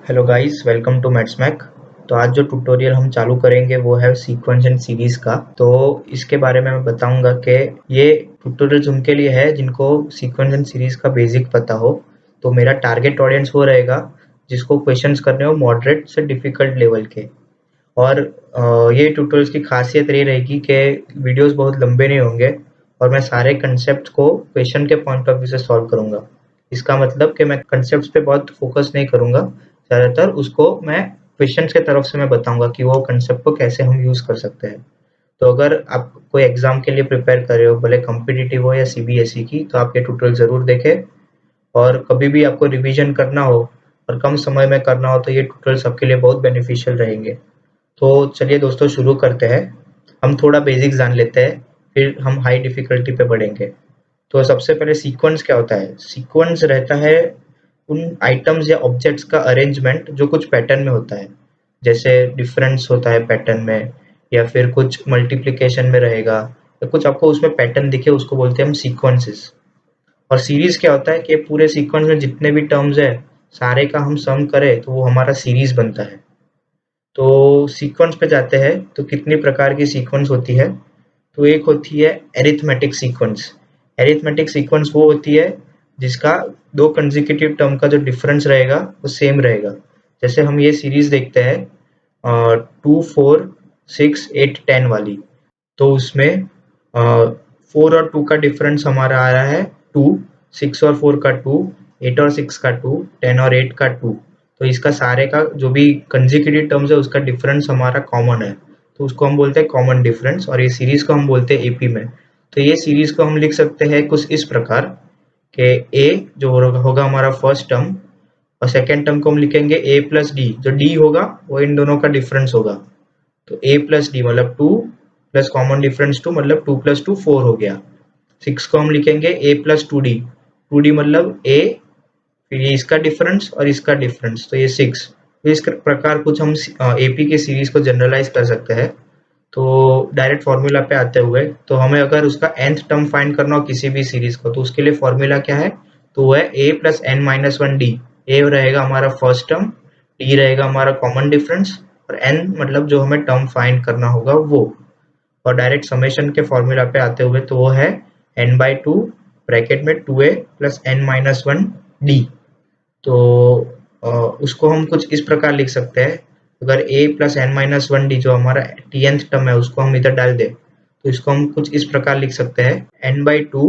Hello guys, welcome to MathsMac. तो आज जो ट्यूटोरियल हम चालू करेंगे वो है सीक्वेंस एंड सीरीज का। तो इसके बारे में मैं बताऊंगा कि ये ट्यूटोरियल्स उनके लिए है जिनको सीक्वेंस एंड सीरीज का बेसिक पता हो। तो मेरा टारगेट ऑडियंस वो रहेगा जिसको क्वेश्चंस करने हो मॉडरेट से डिफिकल्ट लेवल के। और ये ट्यूटोरियल्स की खासियत ये रहेगी कि वीडियोस बहुत लंबे नहीं होंगे और मैं सारे कंसेप्ट को क्वेश्चन के पॉइंट ऑफ व्यू से सॉल्व करूंगा। इसका मतलब कि मैं कंसेप्ट पे बहुत फोकस नहीं करूंगा, ज़्यादातर उसको मैं क्वेश्चंस के तरफ से मैं बताऊंगा कि वो कंसेप्ट को कैसे हम यूज़ कर सकते हैं। तो अगर आप कोई एग्जाम के लिए प्रिपेयर कर रहे हो, भले कॉम्पिटिटिव हो या सीबीएसई की, तो आप ये ट्यूटोरियल ज़रूर देखें। और कभी भी आपको रिवीजन करना हो और कम समय में करना हो तो ये ट्यूटोरियल आपके लिए बहुत बेनिफिशियल रहेंगे। तो चलिए दोस्तों, शुरू करते हैं। हम थोड़ा बेसिक्स जान लेते हैं, फिर हम हाई डिफिकल्टी पे बढ़ेंगे। तो सबसे पहले सीक्वेंस क्या होता है? सीक्वेंस रहता है उन आइटम्स या ऑब्जेक्ट्स का अरेंजमेंट जो कुछ पैटर्न में होता है। जैसे डिफरेंस होता है पैटर्न में, या फिर कुछ मल्टीप्लिकेशन में रहेगा, या कुछ आपको उसमें पैटर्न दिखे, उसको बोलते हैं हम सीक्वेंसेस। और सीरीज क्या होता है कि पूरे सीक्वेंस में जितने भी टर्म्स है, सारे का हम सम करें तो वो हमारा सीरीज बनता है। तो सीक्वेंस पे जाते हैं, तो कितनी प्रकार की सीक्वेंस होती है? तो एक होती है एरिथमेटिक सीक्वेंस। एरिथमेटिक सीक्वेंस वो होती है जिसका दो कंसेक्यूटिव टर्म का जो डिफरेंस रहेगा वो सेम रहेगा। जैसे हम ये सीरीज देखते हैं 2 4 6 8 10 वाली। तो उसमें 4 और 2 का डिफरेंस हमारा आ रहा है 2, 6 और 4 का 2, 8 और 6 का 2, 10 और 8 का 2। तो इसका सारे का जो भी कंसेक्यूटिव टर्म्स है उसका डिफरेंस हमारा कॉमन है, तो उसको हम बोलते हैं कॉमन डिफरेंस, और ये सीरीज को हम बोलते हैं एपी में। तो ये सीरीज को हम लिख सकते हैं कुछ इस प्रकार कि ए जो होगा हमारा फर्स्ट टर्म, और सेकेंड टर्म को हम लिखेंगे ए प्लस डी। जो डी होगा वो इन दोनों का डिफरेंस होगा। तो ए प्लस डी मतलब 2 प्लस कॉमन डिफरेंस 2, मतलब 2 + 2 4 हो गया। 6 को हम लिखेंगे ए प्लस 2 डी। 2 डी मतलब ए, फिर ये इसका डिफरेंस और इसका डिफरेंस, तो ये 6। तो इस प्रकार कुछ हम एपी की सीरीज को जनरलाइज कर सकते हैं। तो डायरेक्ट फॉर्मूला पे आते हुए, तो हमें अगर उसका nth टर्म फाइंड करना हो किसी भी सीरीज को, तो उसके लिए फॉर्मूला क्या है? तो वो है a plus n minus one d. A रहेगा हमारा फर्स्ट टर्म, डी रहेगा हमारा कॉमन डिफरेंस, और n मतलब जो हमें टर्म फाइंड करना होगा वो। और डायरेक्ट समेशन के फॉर्मूला पे आते हुए, तो वो है n/2 ब्रैकेट में 2a plus n minus one d. तो उसको हम कुछ इस प्रकार लिख सकते हैं। अगर a plus n minus one d जो हमारा टीएनथ टर्म है उसको हम इधर डाल दें, तो इसको हम कुछ इस प्रकार लिख सकते हैं n/2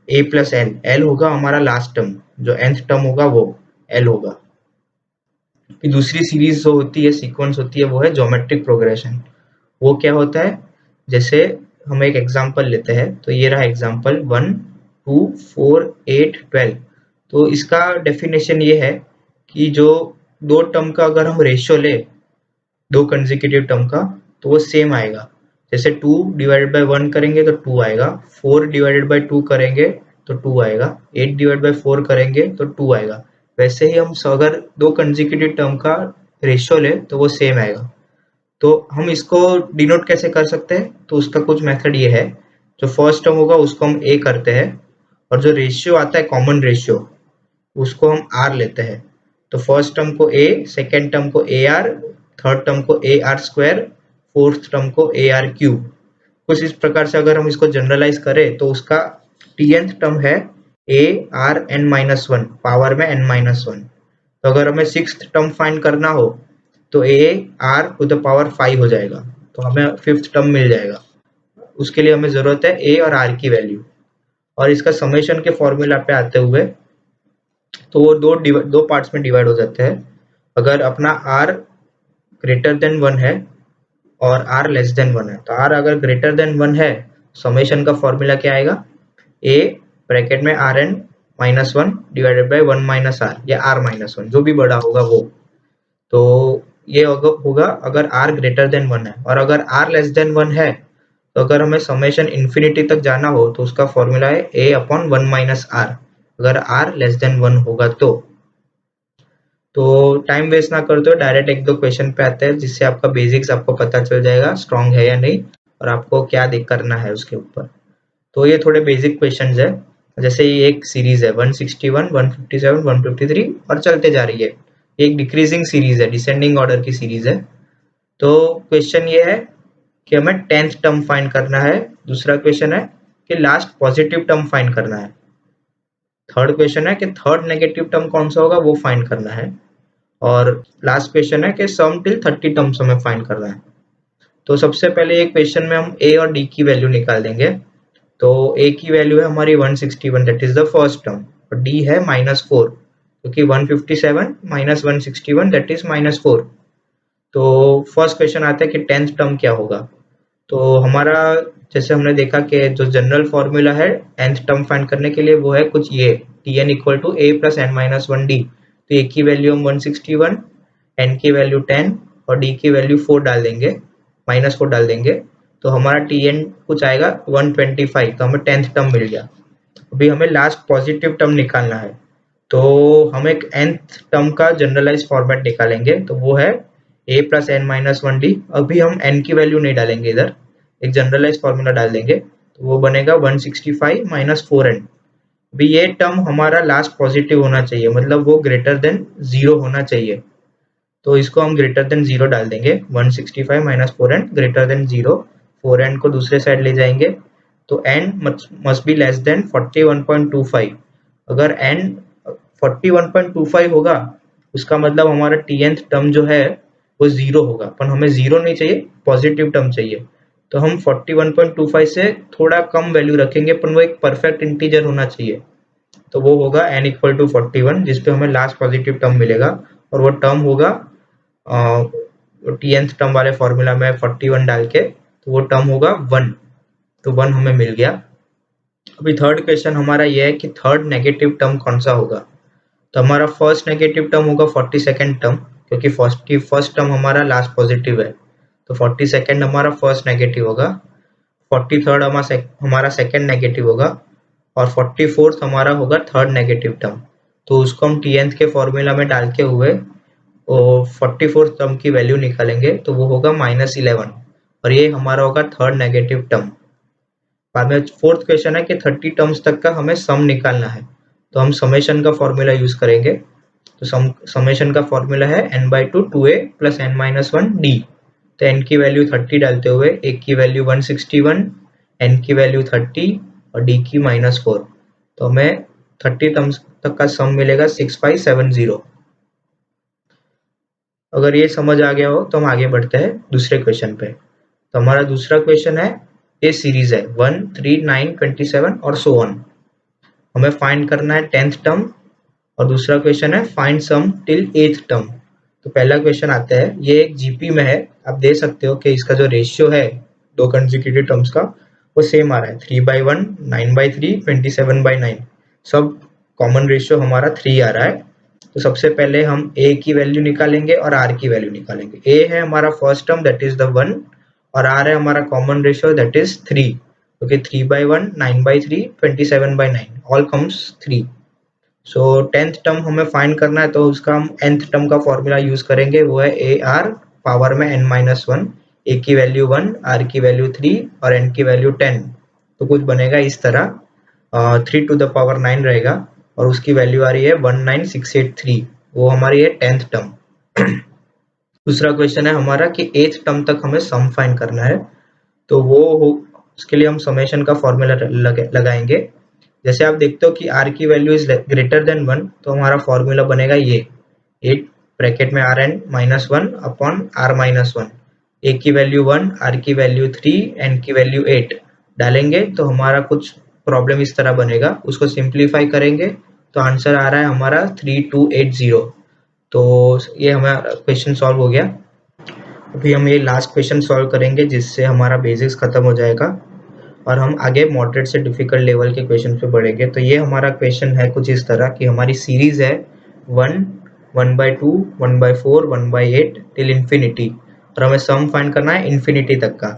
a plus L. L होगा हमारा लास्ट टर्म, जो nth टर्म होगा वो एल होगा। फिर दूसरी सीरीज जो होती है, सीक्वेंस होती है, वो है ज्योमेट्रिक प्रोग्रेशन। वो क्या होता है? जैसे हम एक एग्जांपल लेते हैं, तो ये रहा एग्जांपल 1 2 4 8 12। तो इसका डेफिनेशन ये है कि जो दो टर्म का अगर हम रेशियो ले, दो कंसेक्यूटिव टर्म का, तो वो सेम आएगा। जैसे 2 डिवाइडेड बाय 1 करेंगे तो 2 आएगा, 4 डिवाइडेड बाय 2 करेंगे तो 2 आएगा, 8 डिवाइडेड बाय 4 करेंगे तो 2 आएगा। वैसे ही हम अगर दो कंसेक्यूटिव टर्म का रेशियो ले तो वो सेम आएगा। तो हम इसको डिनोट कैसे कर सकते हैं? तो उसका कुछ मेथड ये है। जो फर्स्ट टर्म होगा उसको हम ए करते हैं, और जो रेशियो आता है कॉमन रेशियो, उसको हम आर लेते हैं। तो फर्स्ट टर्म को ए, सेकेंड टर्म को ए आर, थर्ड टर्म को A R square, fourth term को ए आर क्यूब। कुछ इस प्रकार से अगर हम इसको जनरलाइज करें, तो उसका टीएनथ टर्म है a r n minus one power में एन माइनस वन। तो अगर हमें सिक्स्थ टर्म फाइंड करना हो, तो a r to the power 5 हो जाएगा, तो हमें फिफ्थ टर्म मिल जाएगा। उसके लिए हमें जरूरत है ए और आर की वैल्यू। और इसका समेशन के फॉर्मूला पे आते हुए, तो वो दो पार्ट्स में डिवाइड हो जाते हैं। अगर अपना आर ग्रेटर देन वन है और आर लेस देन वन है, तो आर अगर ग्रेटर देन वन है, समेशन का फॉर्मूला क्या आएगा? ए ब्रैकेट में r n minus one divided by one minus r, या आर माइनस वन, जो भी बड़ा होगा वो। तो ये होगा अगर r ग्रेटर देन वन है। और अगर r लेस देन वन है, तो अगर हमें समेशन इन्फिनिटी तक जाना हो, तो उसका फॉर्मूला है a upon one minus r, अगर r लेस देन वन होगा तो टाइम वेस्ट ना करते हो, डायरेक्ट एक दो क्वेश्चन पे आते हैं, जिससे आपका बेसिक्स आपको पता चल जाएगा स्ट्रांग है या नहीं, और आपको क्या देख करना है उसके ऊपर। तो ये थोड़े बेसिक क्वेश्चंस है। जैसे ये एक सीरीज है 161, 157, 153 और चलते जा रही है। एक डिक्रीजिंग सीरीज है, डिसेंडिंग ऑर्डर की सीरीज है। तो क्वेश्चन ये है कि हमें 10th टर्म फाइंड करना है। दूसरा क्वेश्चन है कि लास्ट पॉजिटिव टर्म फाइंड करना है। थर्ड क्वेश्चन है कि थर्ड नेगेटिव टर्म कौन सा होगा वो फाइंड करना है। और लास्ट क्वेश्चन है कि सम टिल 30 टर्म्स हमें फाइंड करना है। तो सबसे पहले एक क्वेश्चन में हम ए और डी की वैल्यू निकाल देंगे। तो ए की वैल्यू है हमारी 161, that is the first term, और डी है -4, क्योंकि 157 माइनस 161 दैट इज -4। तो फर्स्ट क्वेश्चन आता है कि 10th टर्म क्या होगा। तो हमारा जैसे हमने देखा कि जो जनरल फॉर्मूला है nth टर्म फाइंड करने के लिए वो है कुछ ये, t n equal to a plus n minus one d. तो ए की वैल्यू हम 161, एन की वैल्यू 10 और डी की वैल्यू 4 डाल देंगे, -4 डाल देंगे। तो हमारा टी एन कुछ आएगा 125, तो हमें 10th टर्म मिल गया। अभी हमें लास्ट पॉजिटिव टर्म निकालना है। तो हम एक nth टर्म का जनरलाइज फॉर्मेट निकालेंगे, तो वो है a plus n minus one d. अभी हम n की वैल्यू नहीं डालेंगे, इधर एक जनरलाइज फॉर्मूला डाल देंगे, तो वो बनेगा 165 माइनस 4n। अभी ये टर्म हमारा लास्ट पॉजिटिव होना चाहिए, मतलब वो ग्रेटर देन 0 होना चाहिए। तो इसको हम ग्रेटर देन 0 डाल देंगे, 165 minus 4n greater than 0। 4n को दूसरे साइड ले जाएंगे, तो n must be less than 41.25। अगर n 41.25 होगा, उसका मतलब हमारा टीएनथ टर्म जो है वो 0 होगा, पर हमें 0 नहीं चाहिए, पॉजिटिव टर्म चाहिए। तो हम 41.25 से थोड़ा कम वैल्यू रखेंगे, पर वो एक परफेक्ट इंटीजर होना चाहिए। तो वो होगा n इक्वल टू 41, जिसपे हमें लास्ट पॉजिटिव टर्म मिलेगा, और वो टर्म होगा टीएनथ टर्म वाले फॉर्मूला में 41 डाल के, तो वो टर्म होगा 1। तो 1 हमें मिल गया। अभी थर्ड क्वेश्चन हमारा ये है कि थर्ड नेगेटिव टर्म कौन सा होगा। तो हमारा फर्स्ट नेगेटिव टर्म होगा 42nd टर्म, क्योंकि फर्स्ट टर्म हमारा लास्ट पॉजिटिव है, तो 42nd हमारा फर्स्ट नेगेटिव होगा। 43rd हमारा सेकंड नेगेटिव होगा, और 44th हमारा होगा थर्ड नेगेटिव टर्म। तो उसको हम टीएनथ के फॉर्मूला में डाल के हुए और 44th टर्म की वैल्यू निकालेंगे, तो वो होगा -11, और ये हमारा होगा थर्ड नेगेटिव टर्म। बाद में फोर्थ क्वेश्चन है कि 30 टर्म्स तक का हमें सम निकालना है। तो हम समेशन का फॉर्मूला यूज करेंगे। तो समेशन का फॉर्मूला है n/2 2a plus n minus one d. तो n की वैल्यू 30 डालते हुए a की वैल्यू 161, n की वैल्यू 30 और d की -4। तो हमें 30 टर्म्स तक का सम मिलेगा 6570। अगर ये समझ आ गया हो तो हम आगे बढ़ते हैं दूसरे क्वेश्चन पे। तो हमारा दूसरा क्वेश्चन है, ये सीरीज है 1 3 9 27 और सो ऑन। हमें फाइंड करना है 10th टर्म, और दूसरा क्वेश्चन है find some till 8th term. तो पहला क्वेश्चन आता है, ये एक जीपी में है, आप देख सकते हो कि इसका जो रेशियो है दो कंसेक्यूटिव टर्म्स का वो सेम आ रहा है, 3/1 9/3 27/9। सब कॉमन रेशियो हमारा 3 आ रहा है। तो सबसे पहले हम a की वैल्यू निकालेंगे और r की वैल्यू निकालेंगे। a है हमारा first term that is the 1, और r है हमारा कॉमन रेशियो दैट इज 3, क्योंकि 3/1 9/3 27/9 ऑल कम्स 3। सो 10th टर्म हमें फाइंड करना है, तो उसका हम nth टर्म का फॉर्मूला यूज करेंगे, वो है a r पावर में n-1। a की वैल्यू 1, r की वैल्यू 3 और n की वैल्यू 10। तो कुछ बनेगा इस तरह, 3 टू द पावर 9 रहेगा, और उसकी वैल्यू आ रही है 19683। वो हमारी है 10th टर्म। दूसरा क्वेश्चन है हमारा कि 8th टर्म तक हमें सम फाइंड करना है। तो उसके लिए हम समेशन का फॉर्मूला लगाएंगे। जैसे आप देखते हो कि r की वैल्यू इज ग्रेटर देन 1, तो हमारा फॉर्मूला बनेगा ये 8 ब्रैकेट में rn -1 अपॉन r -1। a की वैल्यू 1, r की वैल्यू 3, n की वैल्यू 8 डालेंगे, तो हमारा कुछ प्रॉब्लम इस तरह बनेगा। उसको सिंप्लीफाई करेंगे तो आंसर आ रहा है हमारा 3280। तो ये हमारा क्वेश्चन सॉल्व हो गया। अभी हम ये लास्ट क्वेश्चन सॉल्व करेंगे, जिससे हमारा बेसिक्स खत्म हो जाएगा और हम आगे मॉडरेट से डिफिकल्ट लेवल के क्वेश्चन पे बढ़ेंगे। तो ये हमारा क्वेश्चन है कुछ इस तरह कि हमारी सीरीज है 1 1/2 1/4 1/8 टिल इंफिनिटी, और हमें सम फाइंड करना है इंफिनिटी तक का।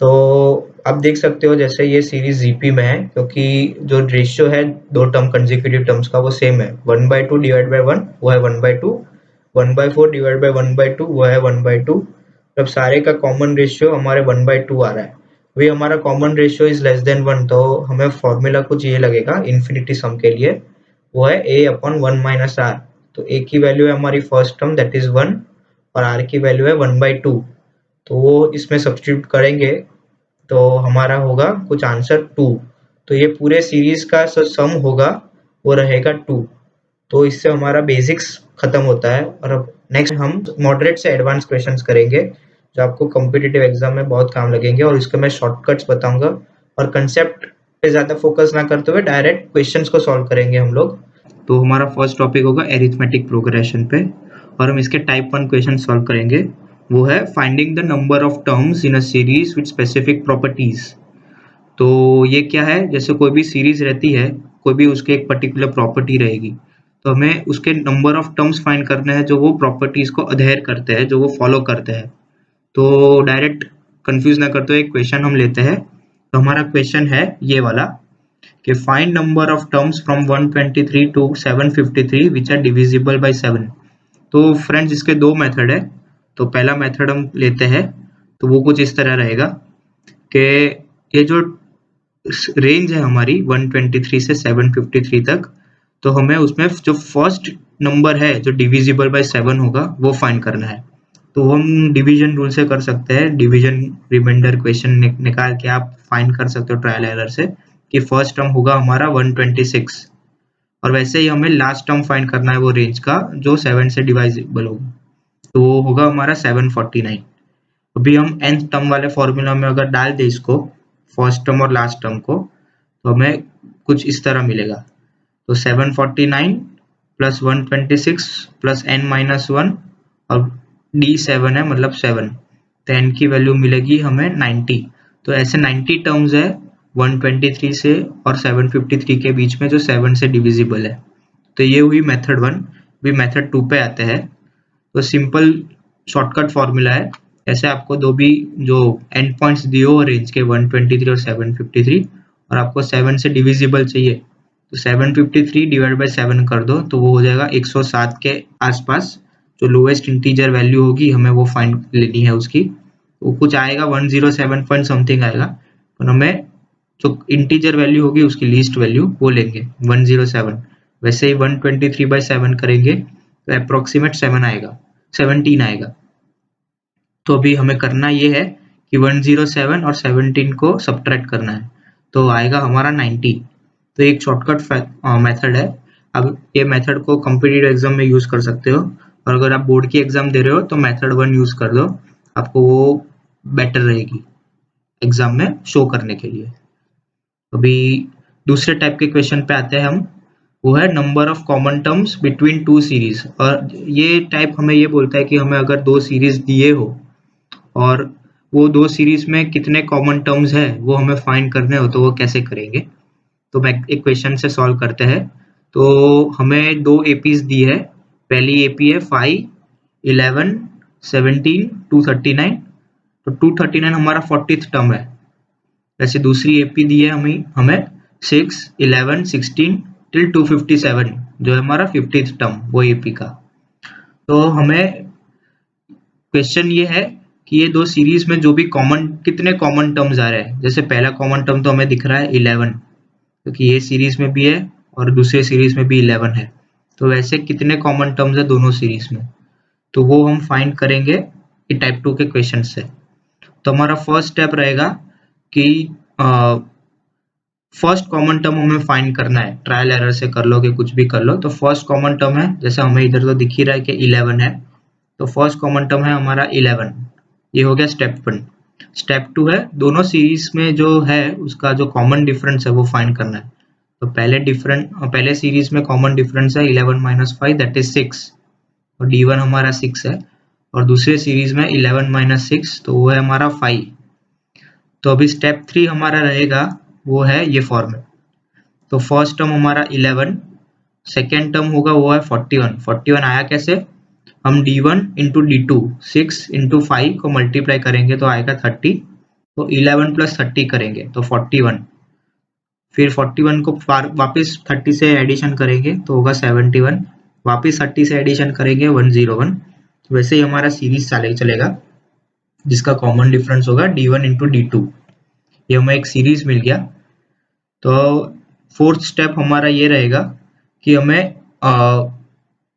तो आप देख सकते हो जैसे ये सीरीज जीपी में है, क्योंकि जो रेशियो है दो टर्म कंसेक्यूटिव टर्म्स का वो सेम है। 1/2 डिवाइड बाय 1 वो है 1/2, 1/4 डिवाइड बाय 1/2 वो है 1/2। जब सारे का कॉमन रेशियो हमारे 1/2 आ रहा है, वही हमारा common ratio is less then 1, तो हमें फॉर्मूला कुछ ये लगेगा इन्फिनिटी सम के लिए, वो है a अपॉन 1 माइनस आर। तो a की वैल्यू है हमारी फर्स्ट टर्म दैट इज 1 और r की वैल्यू है 1/2। तो वो इसमें सब्स्टिट्यूट करेंगे तो हमारा होगा कुछ आंसर 2। तो ये पूरे सीरीज का सम होगा वो रहेगा 2। तो इससे हमारा बेसिक्स खत्म होता है। और अब नेक्स्ट हम मॉडरेट से एडवांस क्वेश्चंस करेंगे जो आपको कॉम्पिटिटिव एग्जाम में बहुत काम लगेंगे और इसके मैं शॉर्टकट्स बताऊंगा और कंसेप्ट पे ज्यादा फोकस ना करते हुए डायरेक्ट क्वेश्चंस को सॉल्व करेंगे हम लोग। तो हमारा फर्स्ट टॉपिक होगा एरिथमेटिक प्रोग्रेशन पे और हम इसके टाइप 1 क्वेश्चन सॉल्व करेंगे। वो है finding the number of terms in a series with specific properties. तो ये क्या है, जैसे कोई भी सीरीज रहती है, कोई भी उसके एक पर्टिकुलर प्रॉपर्टी रहेगी, तो हमें उसके नंबर ऑफ टर्म्स फाइंड करने हैं जो वो प्रॉपर्टीज को अधेयर करते हैं, जो वो फॉलो करते हैं। तो डायरेक्ट कंफ्यूज ना करते हुए एक क्वेश्चन हम लेते हैं। तो हमारा क्वेश्चन है ये वाला कि find number of terms from 123 to 753 which are divisible by 7। तो फ्रेंड्स इसके दो मेथड है। तो पहला मेथड हम लेते हैं, तो वो कुछ इस तरह रहेगा कि ये जो रेंज है हमारी 123 से 753 तक, तो हमें उसमें जो फर्स्ट नंबर है जो डिविजिबल बाय 7 होगा वो फाइंड करना है। तो हम डिवीजन रूल से कर सकते हैं, डिवीजन रिमाइंडर क्वेश्चन निकाल के आप फाइंड कर सकते हो ट्रायल एरर से कि फर्स्ट टर्म होगा हमारा 126 और वैसे ही हमें लास्ट टर्म फाइंड करना है वो रेंज का जो 7 से डिवाइजिबल होगा, तो वो होगा हमारा 749। अभी हम nth टर्म वाले फॉर्मूला में अगर डाल दे इसको, फर्स्ट टर्म और लास्ट टर्म को, तो हमें कुछ इस तरह मिलेगा। तो 749 प्लस 126 प्लस n-1 और d7 है मतलब 7, तो n की वैल्यू मिलेगी हमें 90। तो ऐसे 90 टर्म्स है 123 से और 753 के बीच में जो 7 से डिविजिबल है। तो ये हुई मेथड 1। भी मेथड 2 पे आते हैं। तो सिंपल शॉर्टकट फॉर्मूला है, ऐसे आपको दो भी जो एंड पॉइंट्स दिए हो रेंज के 123 और 753 और आपको 7 से डिविजिबल चाहिए, तो 753 डिवाइड बाय 7 कर दो तो वो हो जाएगा 107 के आसपास। जो लोएस्ट इंटीजर वैल्यू होगी हमें वो फाइंड लेनी है उसकी, वो कुछ आएगा 107 पॉइंट समथिंग आएगा, और हमें जो इंटीजर वैल्यू होगी उसकी लीस्ट वैल्यू वो लेंगे 107। वैसे ही 123 बाय 7 करेंगे तो अप्रोक्सीमेट 17 आएगा। तो अभी हमें करना ये है कि 107 और 17 को सब्ट्रैक्ट करना है, तो आएगा हमारा 90। तो एक शॉर्टकट मेथड है। अब ये मेथड को कॉम्पिटिटिव एग्जाम में यूज कर सकते हो, और अगर आप बोर्ड की एग्जाम दे रहे हो तो मेथड 1 यूज कर दो, आपको वो बेटर रहेगी एग्जाम में शो करने के लिए। अभी दूसरे टाइप के क्वेश्चन पे आते हैं हम, वो है number of common terms between two series. और ये टाइप हमें ये बोलता है कि हमें अगर दो सीरीज दिए हो और वो दो सीरीज में कितने कॉमन टर्म्स है वो हमें फाइंड करने हो, तो वो कैसे करेंगे। तो मैं एक क्वेश्चन से सॉल्व करते हैं। तो हमें दो एपीज दी है। पहली एपी है 5, 11, 17, 239। तो 239 हमारा 40th टर्म है। वैसे दूसरी एपी दी है हमें 6, 11, 16 टिल 257 जो है हमारा 50th टर्म वो एपी का। तो हमें क्वेश्चन ये है कि ये दो सीरीज में जो भी कितने कॉमन टर्म्स आ रहे हैं। जैसे पहला कॉमन टर्म तो हमें दिख रहा है 11, क्योंकि ये सीरीज में भी है और दूसरे सीरीज में भी 11 है। तो वैसे कितने कॉमन टर्म्स है दोनों सीरीज में, तो वो हम फाइंड करेंगे टाइप 2 के क्वेश्चन से। तो हमारा फर्स्ट स्टेप रहेगा कि फर्स्ट कॉमन टर्म हमें फाइंड करना है। ट्रायल एरर से कर लो कि कुछ भी कर लो। तो फर्स्ट कॉमन टर्म है, जैसे हमें इधर तो दिख ही रहा है कि 11 है, तो फर्स्ट कॉमन टर्म है हमारा 11। ये हो गया स्टेप 1। स्टेप 2 है दोनों सीरीज में जो है उसका जो कॉमन डिफरेंस है वो फाइंड करना है। तो पहले सीरीज में कॉमन डिफरेंस है 11 माइनस 5 दैट इज 6, और d1 हमारा 6 है, और दूसरे सीरीज में 11 माइनस 6 तो वो है हमारा 5। तो अभी स्टेप 3 हमारा रहेगा, वो है ये फॉर्मेट। तो फर्स्ट टर्म हमारा 11, सेकेंड टर्म होगा वो है 41। 41 आया कैसे, हम d1 इंटू d2 6 इंटू 5 को मल्टीप्लाई करेंगे तो आएगा 30। तो 11 प्लस 30 करेंगे तो 41। फिर 41 को वापस 30 से एडिशन करेंगे तो होगा 71। वापस 30 से एडिशन करेंगे 101। वैसे ही हमारा सीरीज चलेगा जिसका कॉमन डिफरेंस होगा d1 इंटू d2। ये हमें एक सीरीज मिल गया। तो फोर्थ स्टेप हमारा ये रहेगा कि हमें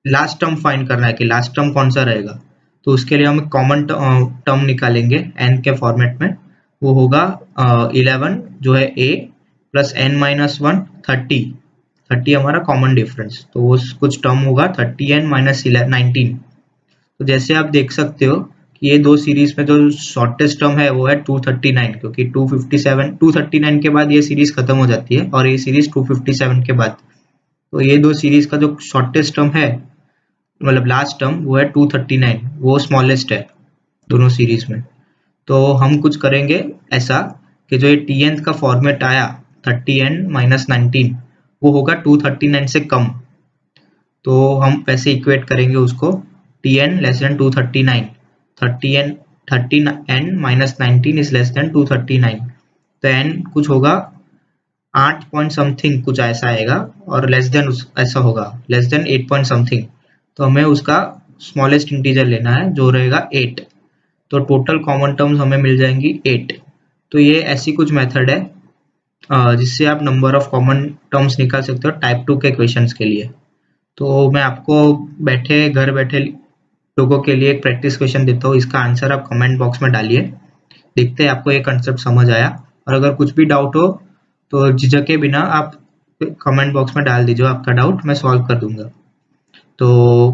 लास्ट टर्म फाइंड करना है कि लास्ट टर्म कौन सा रहेगा। तो उसके लिए हम कॉमन टर्म निकालेंगे n के फॉर्मेट में। वो होगा 11 जो है a प्लस n माइनस 1 30 हमारा कॉमन डिफरेंस, तो वो कुछ टर्म होगा 30n माइनस 19। तो जैसे आप देख सकते हो कि ये दो सीरीज में जो शॉर्टेस्ट टर्म है वो है 239, क्योंकि 239 के बाद ये सीरीज खत्म हो जाती है और ये सीरीज 257 के बाद। तो ये दो सीरीज का जो शॉर्टेस्ट टर्म है, मतलब लास्ट टर्म, वो है 239, वो स्मॉलेस्ट है दोनों सीरीज में। तो हम कुछ करेंगे ऐसा कि जो ये टी का फॉर्मेट आया 30n माइनस 19 वो होगा 239 से कम। तो हम वैसे इक्वेट करेंगे उसको, t n less than 239, 30n minus 19 is less than 239। तो n कुछ होगा 8 पॉइंट समथिंग कुछ ऐसा आएगा, और लेस देन ऐसा होगा लेस देन 8 पॉइंट समथिंग। तो हमें उसका स्मॉलेस्ट इंटीजर लेना है जो रहेगा 8। तो टोटल कॉमन टर्म्स हमें मिल जाएंगी 8। तो ये ऐसी कुछ मेथड है जिससे आप नंबर ऑफ कॉमन टर्म्स निकाल सकते हो टाइप 2 के क्वेश्चंस के लिए। तो मैं आपको घर बैठे लोगों के लिए एक प्रैक्टिस क्वेश्चन देता हूँ, इसका आंसर आप कमेंट बॉक्स में डालिए। देखते हैं आपको ये कंसेप्ट समझ आया, और अगर कुछ भी डाउट हो तो झिझके बिना आप कमेंट बॉक्स में डाल दीजिए आपका डाउट, मैं सॉल्व कर दूंगा। तो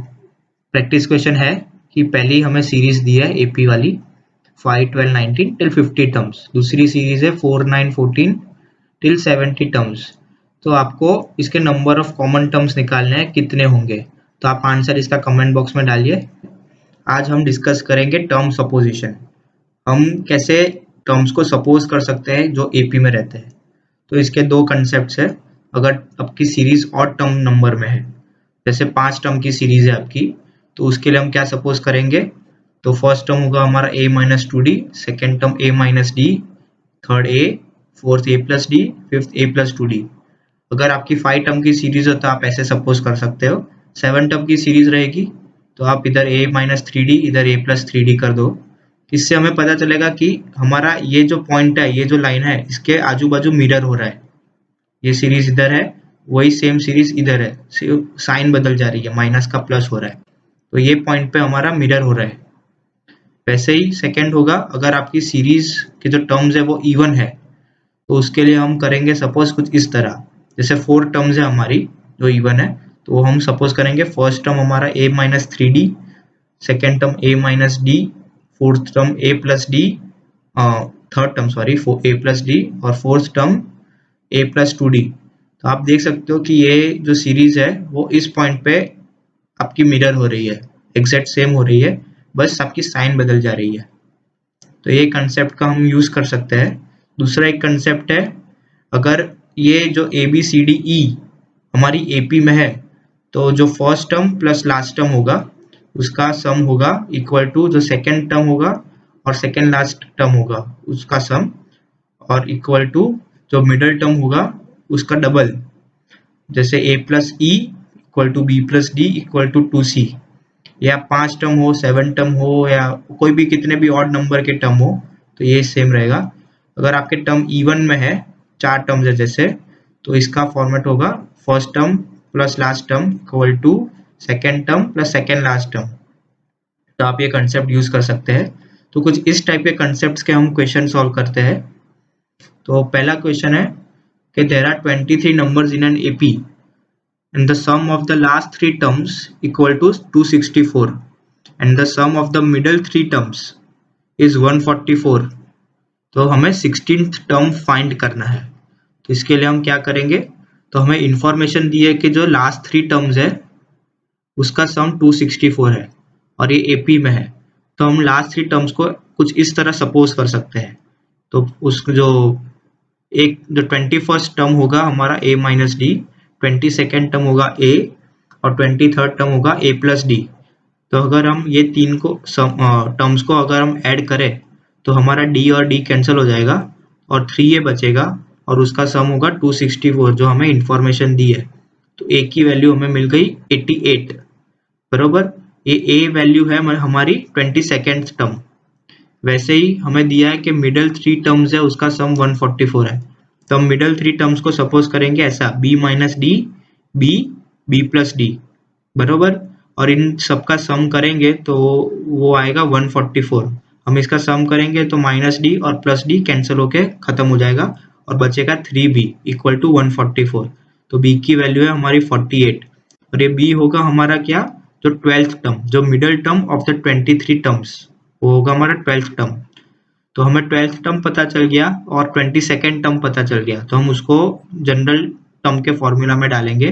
प्रैक्टिस क्वेश्चन है कि पहली हमें सीरीज दी है एपी वाली 5 12 19 टिल 50 टर्म्स, दूसरी सीरीज है 4 9 14 टिल 70 टर्म्स। तो आपको इसके नंबर ऑफ कॉमन टर्म्स निकालने हैं कितने होंगे। तो आप आंसर इसका कमेंट बॉक्स में डालिए। आज हम डिस्कस करेंगे टर्म सपोजिशन, हम कैसे टर्म्स को सपोज कर सकते हैं जो एपी में रहते हैं। तो इसके दो कंसेप्ट्स है। अगर आपकी सीरीज ऑड टर्म नंबर में है, जैसे 5 टर्म की सीरीज है आपकी, तो उसके लिए हम क्या सपोज करेंगे। तो फर्स्ट टर्म होगा हमारा a minus 2d, second term a minus d, third a, fourth a plus d, fifth a plus 2d। अगर आपकी 5 टर्म की सीरीज हो तो आप ऐसे सपोज कर सकते हो। 7 टर्म की सीरीज रहेगी तो आप इधर a माइनस 3d इधर a प्लस 3d कर दो। इससे हमें पता चलेगा कि हमारा ये जो पॉइंट है, ये जो लाइन है, इसके आजू बाजू मिरर हो रहा है। ये सीरीज इधर है, वही सेम सीरीज इधर है, साइन बदल जा रही है, माइनस का प्लस हो रहा है। तो ये पॉइंट पे हमारा मिरर हो रहा है। वैसे ही सेकंड होगा, अगर आपकी सीरीज के जो टर्म्स है वो इवन है, तो उसके लिए हम करेंगे सपोज कुछ इस तरह। जैसे 4 टर्म्स है हमारी जो इवन है, तो हम सपोज करेंगे फर्स्ट टर्म हमारा a minus 3d, second term a minus d, fourth term a plus d, third term sorry a plus d, और fourth term a plus 2d। तो आप देख सकते हो कि ये जो सीरीज है वो इस पॉइंट पे आपकी मिरर हो रही है, एग्जैक्ट सेम हो रही है, बस आपकी साइन बदल जा रही है। तो ये कंसेप्ट का हम यूज कर सकते हैं। दूसरा एक कंसेप्ट है, अगर ये जो ए बी सी डी ई हमारी एपी में है, तो जो first term plus last term होगा उसका सम होगा इक्वल टू जो सेकेंड टर्म होगा और सेकेंड लास्ट टर्म होगा उसका सम, और इक्वल टू जो मिडल टर्म होगा उसका डबल। जैसे a plus e equal to b plus d equal to 2c, या 5 टर्म हो, 7 टर्म हो, या कोई भी कितने भी ऑड नंबर के टर्म हो, तो ये सेम रहेगा। अगर आपके टर्म इवन में है, 4 टर्म्स है जैसे, तो इसका फॉर्मेट होगा first term plus last term equal to second term plus second last term. तो आप ये कंसेप्ट यूज कर सकते हैं। तो कुछ इस टाइप के कंसेप्ट के हम क्वेश्चन सॉल्व करते हैं। तो पहला क्वेश्चन है कि there are 23 numbers in an AP and the sum of the last 3 terms equal to 264 and the sum of the middle 3 terms is 144। तो हमें 16th टर्म फाइंड करना है। तो इसके लिए हम क्या करेंगे, तो हमें इंफॉर्मेशन दी है कि जो लास्ट 3 टर्म्स है उसका सम 264 है और ये एपी में है। तो हम लास्ट 3 टर्म्स को कुछ इस तरह सपोज कर सकते हैं। तो उस जो 21st टर्म होगा हमारा a minus D, 22nd term होगा a, और 23rd टर्म होगा a प्लस डी। तो अगर हम ये तीन को टर्म्स को अगर हम ऐड करें तो हमारा d और d कैंसिल हो जाएगा और 3a बचेगा, और उसका सम होगा 264 जो हमें इंफॉर्मेशन दी है। तो a की वैल्यू हमें मिल गई 88 बरोबर। ये a वैल्यू है हमारी 22nd टर्म। वैसे ही हमें दिया है कि मिडल 3 टर्म्स है उसका सम 144 है। तो हम मिडल 3 टर्म्स को सपोज करेंगे ऐसा b minus D, b, b plus D बरोबर। और इन सबका सम करेंगे तो वो आएगा 144। हम इसका सम करेंगे तो माइनस डी और प्लस डी कैंसिल होके खत्म हो जाएगा और बचेगा 3b इक्वल टू 144। तो b की वैल्यू है हमारी 48 और ये b होगा हमारा क्या, जो 12th टर्म, जो middle term of the 23 terms, वो होगा हमारा 12th टर्म। तो हमें 12th टर्म पता चल गया और 22nd टर्म पता चल गया, तो हम उसको जनरल टर्म के फॉर्मूला में डालेंगे।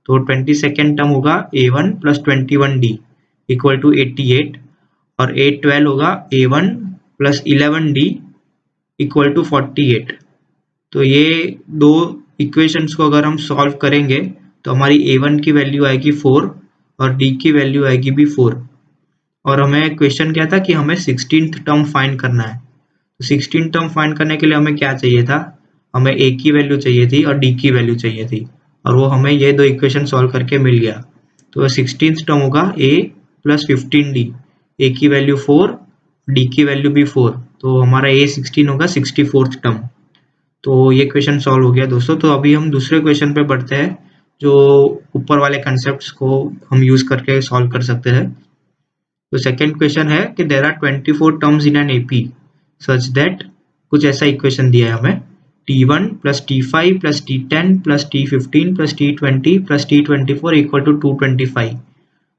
तो 22nd टर्म होगा a1 plus 21d equal to 88 और a12 होगा a1 plus 11d equal to 48। तो ये दो इक्वेशंस को अगर हम सॉल्व करेंगे तो हमारी a1 की वैल्यू आएगी 4 और d की वैल्यू आएगी भी 4। और हमें क्वेश्चन क्या था कि हमें 16th टर्म फाइंड करना है। तो 16 टर्म फाइंड करने के लिए हमें क्या चाहिए था, हमें a की वैल्यू चाहिए थी और d की वैल्यू चाहिए थी, और वो हमें ये दो इक्वेशन सॉल्व करके मिल गया। तो 16th टर्म होगा a प्लस 15d, a की वैल्यू 4, d की वैल्यू भी 4, तो हमारा a 16 होगा 64th टर्म। तो ये क्वेश्चन सॉल्व हो गया दोस्तों। तो अभी हम दूसरे क्वेश्चन पे बढ़ते हैं जो ऊपर वाले कंसेप्ट को हम यूज करके सॉल्व कर सकते हैं। तो सेकंड क्वेश्चन है कि there are 24 terms in an AP such that, कुछ ऐसा इक्वेशन दिया है हमें, t1 plus t5 plus t10 plus t15 plus t20 plus t24 equal to 225।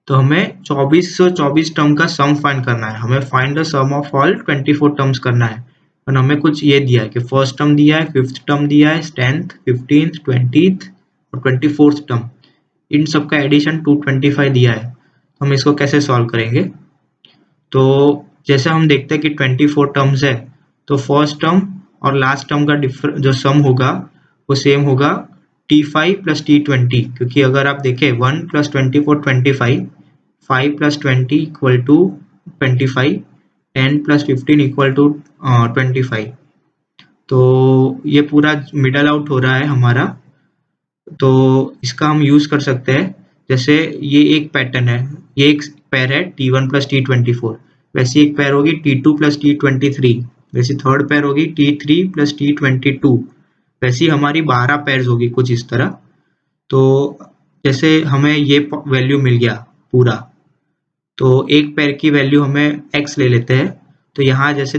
तो हमें 2424 टर्म का सम फाइंड करना है, हमें find the sum of all 24 terms करना है। और हमें कुछ ये दिया है कि फर्स्ट टर्म दिया है, फिफ्थ टर्म दिया है, 10th 15th 20th और 24th टर्म, इन सब का एडिशन 225 दिया है। तो हम इसको कैसे सॉल्व करेंगे। तो जैसे हम देखते हैं कि 24 टर्म्स है, तो फर्स्ट टर्म और लास्ट टर्म का जो सम होगा वो सेम होगा t5 प्लस t20, क्योंकि अगर आप देखें 1 plus 24 25, 5 plus 20 equal to 25, 10 plus 15 equal to 25। तो ये पूरा मिडल आउट हो रहा है हमारा, तो इसका हम यूज कर सकते हैं। जैसे ये एक पैटर्न है, ये एक पैर है t1 प्लस t24, वैसे एक पैर होगी t2 प्लस t23, वैसे थर्ड पैर होगी t3 प्लस t22, वैसी हमारी 12 पैर्स होगी कुछ इस तरह। तो जैसे हमें ये वैल्यू मिल गया पूरा, तो एक पैर की वैल्यू हमें x ले लेते हैं। तो यहाँ जैसे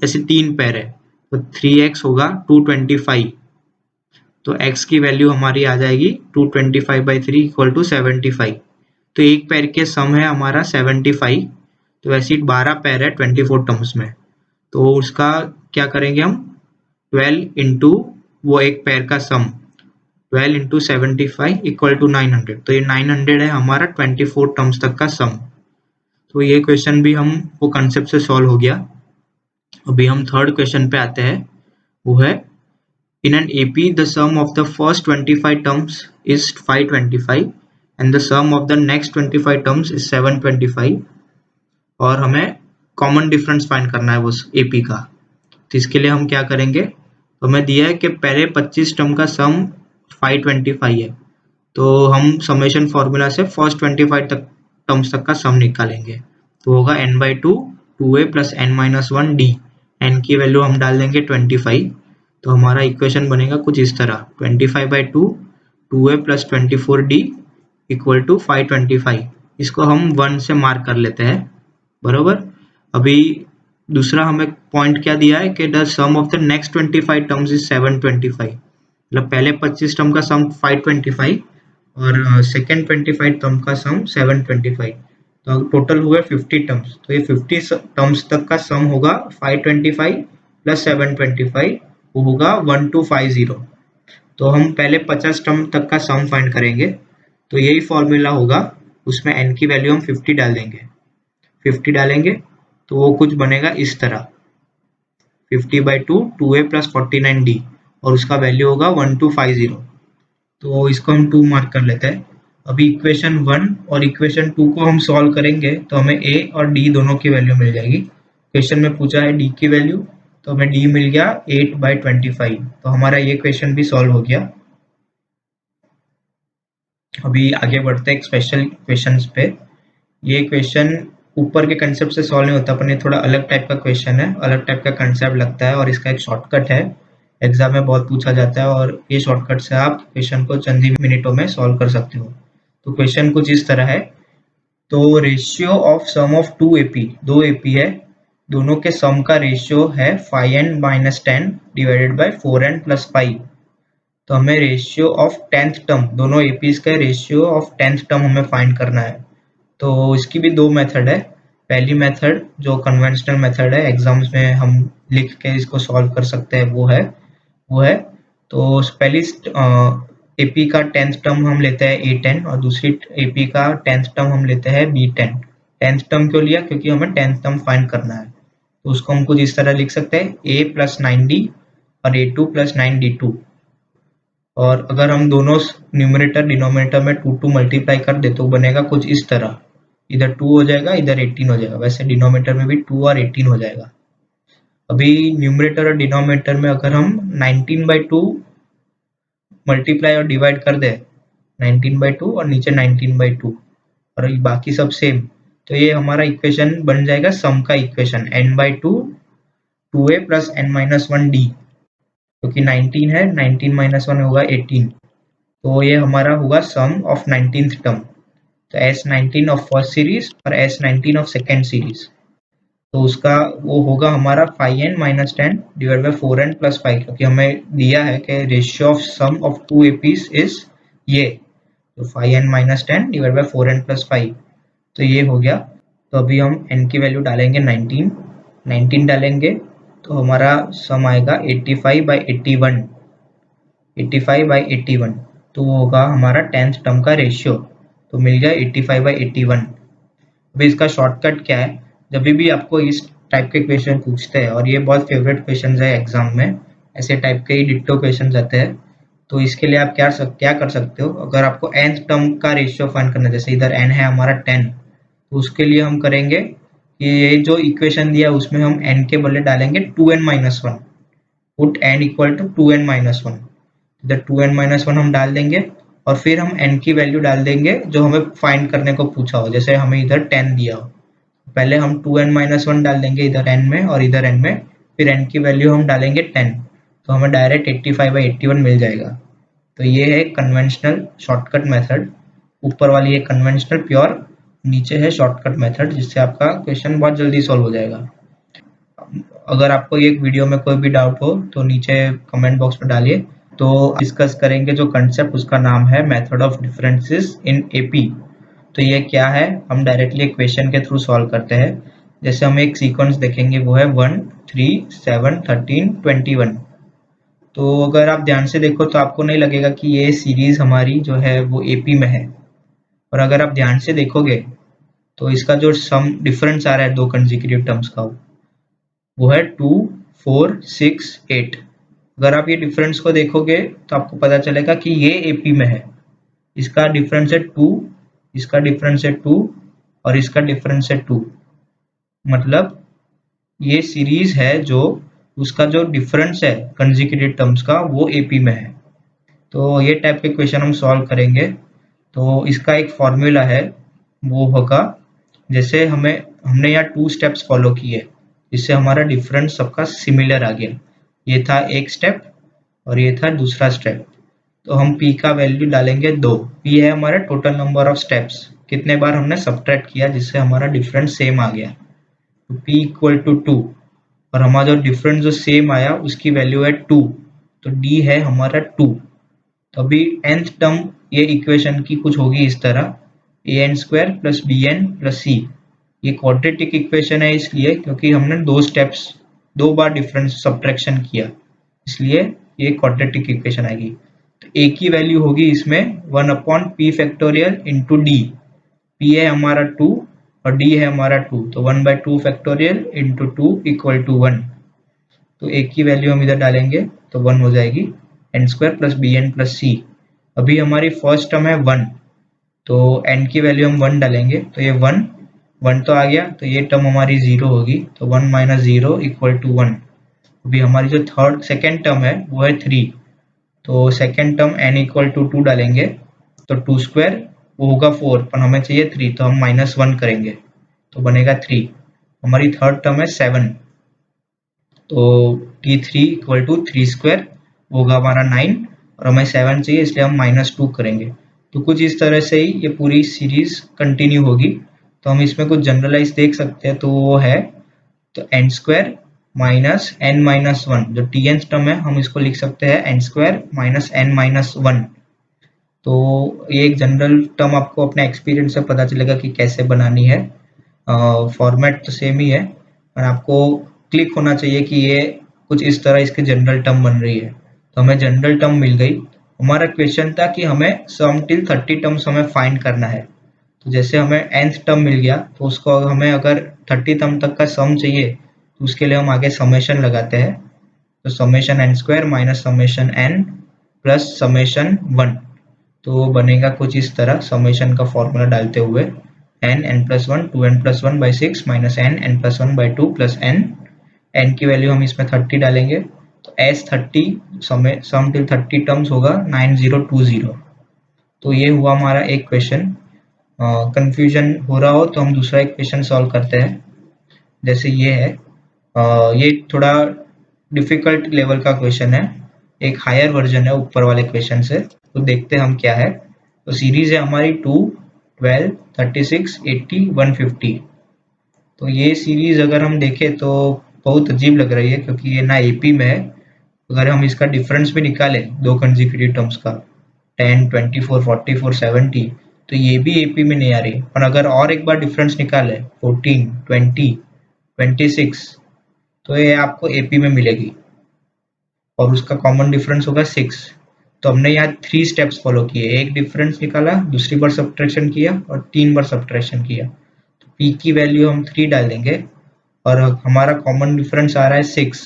ऐसे 3 पैर है, तो 3x होगा 225, तो x की वैल्यू हमारी आ जाएगी 225/3 इक्वल टू 75। तो एक पैर के सम है हमारा 75, तो वैसे 12 पैर है 24 टर्म्स में, तो उसका क्या करेंगे हम, 12 इंटू वो एक पैर का सम, 12 इंटू 75 इक्वल टू 900, तो ये 900 है हमारा 24 टर्म्स तक का सम। तो ये क्वेश्चन भी हम वो कंसेप्ट से सॉल्व हो गया। अभी हम थर्ड क्वेश्चन पे आते हैं, वो है in an AP the sum of the first 25 terms is 525 and the sum of the next 25 terms is 725 और हमें कॉमन डिफरेंस फाइंड करना है उस AP का। तो इसके लिए हम क्या करेंगे, तो हमें दिया है कि पहले 25 टर्म का सम 525 है, तो हम समेशन फॉर्मूला से फर्स्ट 25 तक टर्म्स तक का सम निकालेंगे। तो होगा n/2 2a plus n-1d, n की वैल्यू हम डाल देंगे 25। तो हमारा इक्वेशन बनेगा कुछ इस तरह, 25/2 2a plus 24d equal to 525। इसको हम 1 से मार्क कर लेते हैं, बरोबर। अभी दूसरा हमें पॉइंट क्या दिया है कि the sum of the next 25 terms is 725, मतलब पहले 25 टर्म का सम 525 और सेकेंड 25 टर्म का सम 725, तो टोटल हुए 50 टर्म्स। तो ये 50 टर्म्स तक का सम होगा 525 प्लस 725, वो होगा 1250। तो हम पहले 50 टर्म तक का सम फाइंड करेंगे, तो यही फॉर्मूला होगा, उसमें n की वैल्यू हम 50 डाल देंगे, 50 डालेंगे तो वो कुछ बनेगा इस तरह, 50/2 2a प्लस 49d और उसका वैल्यू होगा 1250। तो इसको हम 2 मार्क कर लेते हैं। अभी इक्वेशन 1 और इक्वेशन 2 को हम सॉल्व करेंगे तो हमें a और d दोनों की वैल्यू मिल जाएगी। क्वेश्चन में पूछा है d की वैल्यू, तो हमें d मिल गया 8/25, तो हमारा ये क्वेश्चन भी सॉल्व हो गया। अभी आगे बढ़ते हैं स्पेशल क्वेश्चंस पे। ये क्वेश्चन ऊपर के कंसेप्ट से सॉल्व नहीं होता, अपन ये थोड़ा अलग टाइप का क्वेश्चन है, अलग टाइप का कंसेप्ट लगता है और इसका एक शॉर्टकट है, एग्जाम में बहुत पूछा जाता है और ये शॉर्टकट से आप क्वेश्चन को चंद ही मिनटों में सॉल्व कर सकते हो। तो क्वेश्चन कुछ इस तरह है तो ratio of sum of two AP, दो एपी है, दोनों के सम का रेशियो है 5n minus 10 divided by 4n plus 5। तो हमें रेशियो ऑफ टेंथ टर्म, दोनों एपीज का रेशियो ऑफ टेंथ टर्म हमें फाइंड करना है। तो इसकी भी दो मेथड है। पहली मेथड जो कन्वेंशनल मेथड है, एग्जाम्स में हम लिख के इसको सॉल्व कर सकते हैं, वो है तो पहली एपी का टेंथ टर्म हम लेते हैं A10 और दूसरी एपी का टेंथ टर्म हम लेते हैं B10। टेंथ टर्म क्यों लिया? क्योंकि हमें टेंथ टर्म फाइंड करना है। तो उसको हम कुछ इस तरह लिख सकते हैं A प्लस 9D और A2 प्लस 9D2। और अगर हम दोनों न्यूमरेटर डिनोमिनेटर में 2 मल्टीप्लाई कर दे तो बनेगा कुछ इस तरह, इधर 2 हो जाएगा, इधर 18 हो जाएगा। वैसे डिनोमिनेटर में भी 2 और 18 हो जाएगा। अभी न्यूमरेटर और डिनोमिनेटर में अगर हम 19/2 मल्टीप्लाई और डिवाइड कर दे, 19/2 और नीचे 19/2 और बाकी सब सेम, तो ये हमारा इक्वेशन बन जाएगा सम का equation n/2 2a plus n-1d, क्योंकि 19 है, 19 माइनस 1 होगा 18। तो ये हमारा होगा सम ऑफ 19th टर्म। तो S19 ऑफ फर्स्ट सीरीज और S19 ऑफ सेकेंड सीरीज, तो उसका वो होगा हमारा 5n minus 10 divide by 4n plus 5, क्योंकि हमें दिया है कि ratio of sum of two APs is ये, तो 5n minus 10 divide by 4n plus 5, तो ये हो गया। तो अभी हम n की वैल्यू डालेंगे 19 डालेंगे तो हमारा सम आएगा 85/81, 85/81। तो वो होगा हमारा टेंथ टर्म का रेशियो, तो मिल गया 85/81। अभी इसका शॉर्टकट क्या है? जब भी आपको इस टाइप के क्वेश्चन पूछते हैं, और ये बहुत फेवरेट क्वेश्चन है एग्जाम में, ऐसे टाइप के ही डिट्टो क्वेश्चन आते हैं, तो इसके लिए आप क्या कर सकते हो, अगर आपको nth टर्म का रेशियो फाइंड करना है, जैसे इधर n है हमारा 10, तो उसके लिए हम करेंगे कि ये जो इक्वेशन दिया उसमें हम n के बदले डालेंगे 2n-1, put n equal to 2n-1, इधर 2n-1 हम डाल देंगे और फिर हम n की वैल्यू डाल देंगे जो हमें फाइंड करने को पूछा हो। जैसे हमें इधर 10 दिया हो, पहले हम 2n-1 डाल देंगे इधर n में और इधर n में, फिर n की वैल्यू हम डालेंगे 10, तो हमें डायरेक्ट 85/81 मिल जाएगा। तो ये है कन्वेंशनल शॉर्टकट मेथड। ऊपर वाली है कन्वेंशनल प्योर, नीचे है शॉर्टकट मेथड, जिससे आपका क्वेश्चन बहुत जल्दी सॉल्व हो जाएगा। अगर आपको ये वीडियो में कोई भी डाउट हो तो नीचे कमेंट बॉक्स में डालिए। तो डिस्कस करेंगे जो कंसेप्ट, उसका नाम है method of differences in AP. तो ये क्या है, हम डायरेक्टली क्वेश्चन के थ्रू सॉल्व करते हैं। जैसे हम एक सीक्वेंस देखेंगे, वो है 1 3 7 13 21। तो अगर आप ध्यान से देखो तो आपको नहीं लगेगा कि ये सीरीज हमारी जो है वो एपी में है, और अगर आप ध्यान से देखोगे तो इसका जो सम डिफरेंस आ रहा है दो कंसेक्यूटिव टर्म्स का, वो है 2 4 6 8। अगर आप ये डिफरेंस को देखोगे तो आपको पता चलेगा कि ये एपी में है। इसका डिफरेंस है 2, इसका डिफरेंस है 2 और इसका डिफरेंस है 2, मतलब ये सीरीज है जो उसका जो डिफरेंस है कंसेक्यूटिव टर्म्स का वो एपी में है। तो ये टाइप के क्वेश्चन हम सॉल्व करेंगे। तो इसका एक फॉर्मूला है, वो होगा, जैसे हमने यहाँ 2 स्टेप्स फॉलो किए, इससे हमारा डिफरेंस सबका सिमिलर आ गया। ये था एक स्टेप और ये था दूसरा स्टेप। तो हम p का वैल्यू डालेंगे 2। p है हमारा टोटल नंबर ऑफ स्टेप्स, कितने बार हमने सब्ट्रैक्ट किया जिससे हमारा डिफरेंस सेम आ गया। तो p इक्वल टू 2, और हमारा जो डिफरेंस जो सेम आया उसकी वैल्यू है 2, तो d है हमारा 2। तो अभी nth टर्म ये इक्वेशन की कुछ होगी इस तरह, an² plus bn plus c। ये क्वाड्रेटिक इक्वेशन है इसलिए क्योंकि हमने दो बार डिफरेंस सब्ट्रैक्शन किया, इसलिए ये क्वाड्रेटिक इक्वेशन आएगी। तो a की वैल्यू होगी इसमें 1/p factorial into D. p है हमारा 2 और d है हमारा 2, तो 1/2 फैक्टोरियल इंटू 2 इक्वल टू 1। तो a की वैल्यू हम इधर डालेंगे तो 1 हो जाएगी, n² plus bn plus c। अभी हमारी फर्स्ट टर्म है 1, तो n की वैल्यू हम 1 डालेंगे तो ये 1 तो आ गया, तो ये टर्म हमारी 0 होगी, तो 1 माइनस 0 इक्वल टू 1। अभी हमारी जो सेकेंड टर्म है वो है 3, तो second term n equal to 2 डालेंगे तो 2² वो होगा 4, पर हमें चाहिए 3, तो हम -1 करेंगे तो बनेगा 3। हमारी थर्ड टर्म है 7, तो t3 इक्वल टू 3² होगा हमारा 9, और हमें 7 चाहिए इसलिए हम -2 करेंगे। तो कुछ इस तरह से ही ये पूरी सीरीज कंटिन्यू होगी। तो हम इसमें कुछ जनरलाइज देख सकते हैं, तो वो है तो n square minus n minus one, जो टी एन टर्म है हम इसको लिख सकते हैं n square minus n minus one. तो ये एक जनरल टर्म आपको अपने एक्सपीरियंस से पता चलेगा कि कैसे बनानी है। फॉर्मेट तो सेम ही है, और आपको क्लिक होना चाहिए कि ये कुछ इस तरह इसके जनरल टर्म बन रही है। तो हमें जनरल टर्म मिल गई। हमारा क्वेश्चन था कि हमें सम टिल 30 टर्म्स हमें फाइंड करना है। तो जैसे हमें nth टर्म मिल गया, तो उसको हमें अगर 30 टर्म तक का सम चाहिए, तो उसके लिए हम आगे समेशन लगाते हैं। तो summation n square minus summation n plus summation one, तो वो बनेगा कुछ इस तरह समेशन का फॉर्मूला डालते हुए n n plus one two n plus one by six minus n n plus one by two plus n, n की वैल्यू हम इसमें 30 डालेंगे, तो एस 30 सम टिल 30 टर्म्स होगा 9020। तो ये हुआ हमारा एक क्वेश्चन। कंफ्यूजन हो रहा हो तो हम दूसरा एक क्वेश्चन सॉल्व करते हैं। जैसे ये है, ये थोड़ा डिफिकल्ट लेवल का क्वेश्चन है, एक हायर वर्जन है ऊपर वाले क्वेश्चन से। तो देखते हैं हम क्या है। तो सीरीज है हमारी 2, 12, 36, 80, 150। तो ये सीरीज अगर हम देखें तो बहुत अजीब लग रही है, क्योंकि ये ना एपी में है। अगर हम इसका डिफरेंस भी निकालें दो कंसेक्यूटिव टर्म्स का 10, 24, 44, 70, तो ये भी एपी में नहीं आ रही। और अगर और एक बार डिफरेंस निकाले 14, 20, 26, तो ये आपको एपी में मिलेगी, और उसका कॉमन डिफरेंस होगा 6। तो हमने यहाँ 3 स्टेप्स फॉलो किए, एक डिफरेंस निकाला, दूसरी बार सब्ट्रैक्शन किया और 3 बार सब्ट्रैक्शन किया। तो पी की वैल्यू हम 3 डाल देंगे, और हमारा कॉमन डिफरेंस आ रहा है 6,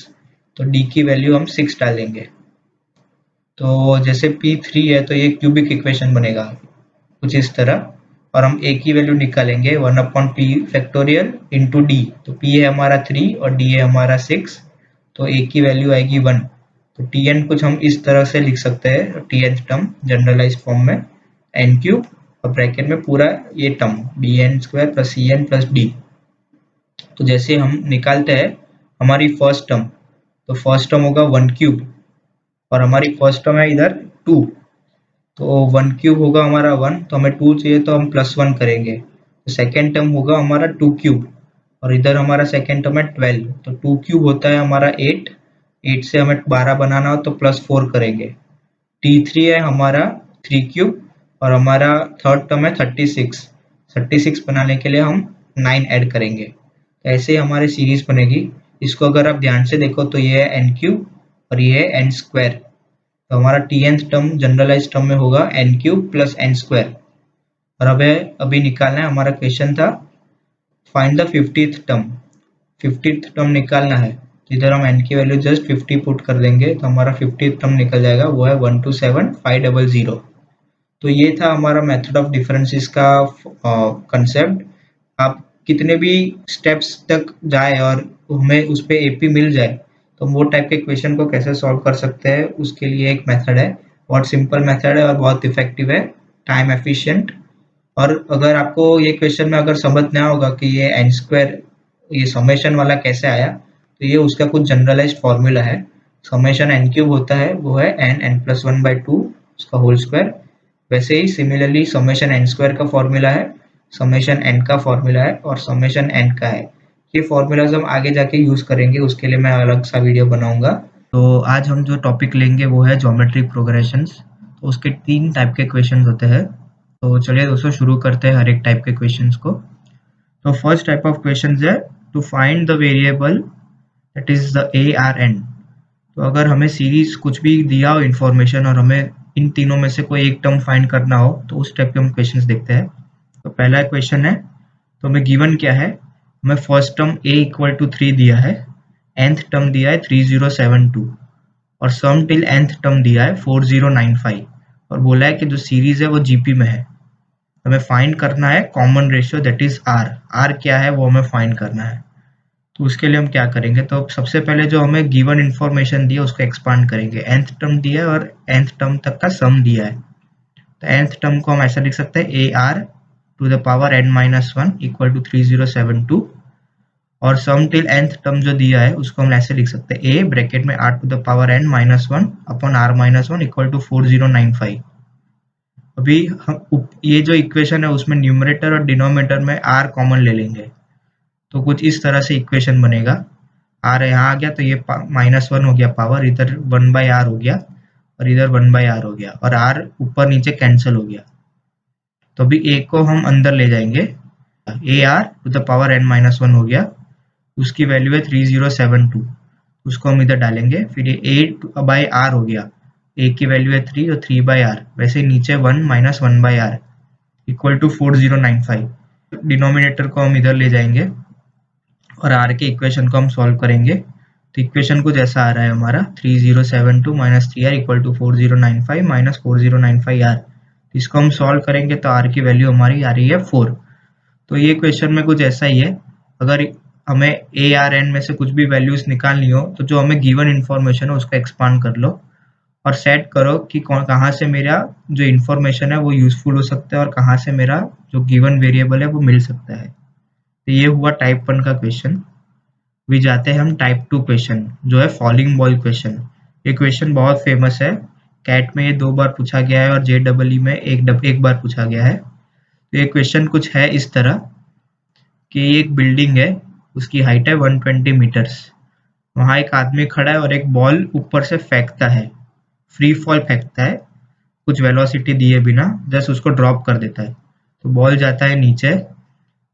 तो डी की वैल्यू हम 6 डालेंगे। तो जैसे P3 है तो ये क्यूबिक इक्वेशन बनेगा कुछ इस तरह, और हम ए की वैल्यू निकालेंगे 1/p फैक्टोरियल इंटू डी। तो P है हमारा 3 और D है हमारा 6, तो ए की वैल्यू आएगी 1। तो टी एन कुछ हम इस तरह से लिख सकते हैं, t n term generalize form में एन क्यूब और ब्रैकेट में पूरा ये term b n square plus c n plus d. तो जैसे हम निकालते हैं हमारी फर्स्ट टर्म, तो फर्स्ट टर्म होगा 1 क्यूब, और हमारी फर्स्ट टर्म है इधर 2। तो 1 क्यूब होगा हमारा 1, तो हमें 2 चाहिए तो हम प्लस 1 करेंगे। तो सेकेंड टर्म होगा हमारा 2 क्यूब, और इधर हमारा सेकेंड टर्म है 12। तो 2 क्यूब होता है हमारा 8, 8 से हमें 12 बनाना हो तो प्लस 4 करेंगे। T3 है हमारा 3 क्यूब, और हमारा थर्ड टर्म है 36, 36 बनाने के लिए हम 9 ऐड करेंगे। तो ऐसे ही हमारी सीरीज बनेगी। इसको अगर आप ध्यान से देखो तो ये है एन क्यूब और ये है एन स्क्वायर। तो हमारा t n term generalize term में होगा n cube plus n square. और अभी निकालना है, हमारा क्वेश्चन था find the 50th term, 50th term निकालना है। तो इधर हम n की वैल्यू जस्ट 50 पुट कर देंगे, तो हमारा 50th टर्म निकल जाएगा, वो है 127500। तो ये था हमारा मेथड ऑफ डिफरेंसेस का कंसेप्ट। आप कितने भी स्टेप्स तक जाए और हमें उस पे एपी मिल जाए, तो वो टाइप के क्वेश्चन को कैसे सॉल्व कर सकते हैं, उसके लिए एक मेथड है। बहुत सिंपल मेथड है और बहुत इफेक्टिव है, टाइम एफिशिएंट। और अगर आपको ये क्वेश्चन में अगर समझ ना होगा कि ये एन स्क्वायर, ये समेशन वाला कैसे आया, तो ये उसका कुछ जनरलाइज्ड फॉर्मूला है। समेशन एन क्यूब होता है, वो है n n plus one by two उसका होल स्क्वायर। वैसे ही सिमिलरली समेशन एन स्क्वायर का फॉर्मूला है, समेशन एन का फॉर्मूला है, और समेशन एन का है। ये फॉर्मूलाज हम आगे जाके यूज करेंगे, उसके लिए मैं अलग सा वीडियो बनाऊंगा। तो आज हम जो टॉपिक लेंगे वो है ज्योमेट्रिक प्रोग्रेशंस। तो उसके 3 टाइप के क्वेश्चन होते हैं। तो चलिए दोस्तों शुरू करते हैं हर एक टाइप के क्वेश्चंस को। तो फर्स्ट टाइप ऑफ क्वेश्चंस है to find the variable that is the a r n. तो अगर हमें सीरीज कुछ भी दिया हो इन्फॉर्मेशन और हमें इन तीनों में से कोई एक टर्म फाइंड करना हो, तो उस टाइप के हम क्वेश्चंस देखते हैं। तो पहला क्वेश्चन है, तो हमें गिवन क्या है, हमें first term a equal to 3 दिया है, nth टर्म दिया है 3072, और सम टिल nth टर्म दिया है 4095, और बोला है कि जो सीरीज है वो जीपी में है। हमें फाइंड करना है common ratio that is r. R क्या है वो हमें फाइंड करना है। तो उसके लिए हम क्या करेंगे, तो सबसे पहले जो हमें गिवन इन्फॉर्मेशन दी है उसको एक्सपांड करेंगे। nth टर्म दिया है और nth टर्म तक का सम दिया है, तो nth टर्म को हम ऐसा लिख सकते हैं a r to the power n minus one equal to 3072, और सम टिल nth टर्म जो दिया है उसको हम ऐसे लिख सकते हैं a ब्रैकेट में r to the power n minus one upon r minus one equal to 4095। अभी हम ये जो इक्वेशन है उसमें न्यूमरेटर और डिनोमिनेटर में r कॉमन ले लेंगे, तो कुछ इस तरह से इक्वेशन बनेगा। r यहाँ आ गया तो ये -1 हो गया पावर, इधर 1/r हो गया और इधर 1/r हो गया, और r ऊपर नीचे कैंसिल हो गया। तो अभी a को हम अंदर ले जाएंगे, ar to the power n-1 हो गया, उसकी वैल्यू है 3072, उसको हम इधर डालेंगे। फिर ये a/r हो गया, a की वैल्यू है 3 तो 3/r, वैसे नीचे 1 - 1/r इक्वल टू 4095। डिनोमिनेटर को हम इधर ले जाएंगे और r के इक्वेशन को हम सॉल्व करेंगे। तो इक्वेशन कुछ ऐसा आ रहा है हमारा, 3072 - 3r इक्वल टू 4095 - 4095r। इसको हम सॉल्व करेंगे तो r की वैल्यू हमारी आ रही है 4। तो ये क्वेश्चन में कुछ ऐसा ही है, अगर हमें a r n में से कुछ भी वैल्यूज निकालनी हो तो जो हमें गिवन इन्फॉर्मेशन है उसको एक्सपांड कर लो और सेट करो कि कहाँ से मेरा जो इन्फॉर्मेशन है वो यूजफुल हो सकता है और कहाँ से मेरा जो गिवन वेरिएबल है वो मिल सकता है। तो ये हुआ टाइप 1 का क्वेश्चन। अभी जाते हैं हम टाइप 2 क्वेश्चन, जो है फॉलिंग बॉल क्वेश्चन। ये क्वेश्चन बहुत फेमस है, कैट में ये 2 बार पूछा गया है और JEE में एक बार पूछा गया है। तो ये क्वेश्चन कुछ है इस तरह कि एक बिल्डिंग है, उसकी हाइट है 120 मीटर्स। वहाँ एक आदमी खड़ा है और एक बॉल ऊपर से फेंकता है, फ्री फॉल फेंकता है, कुछ वेलोसिटी दिए बिना जस्ट उसको ड्रॉप कर देता है। तो बॉल जाता है नीचे,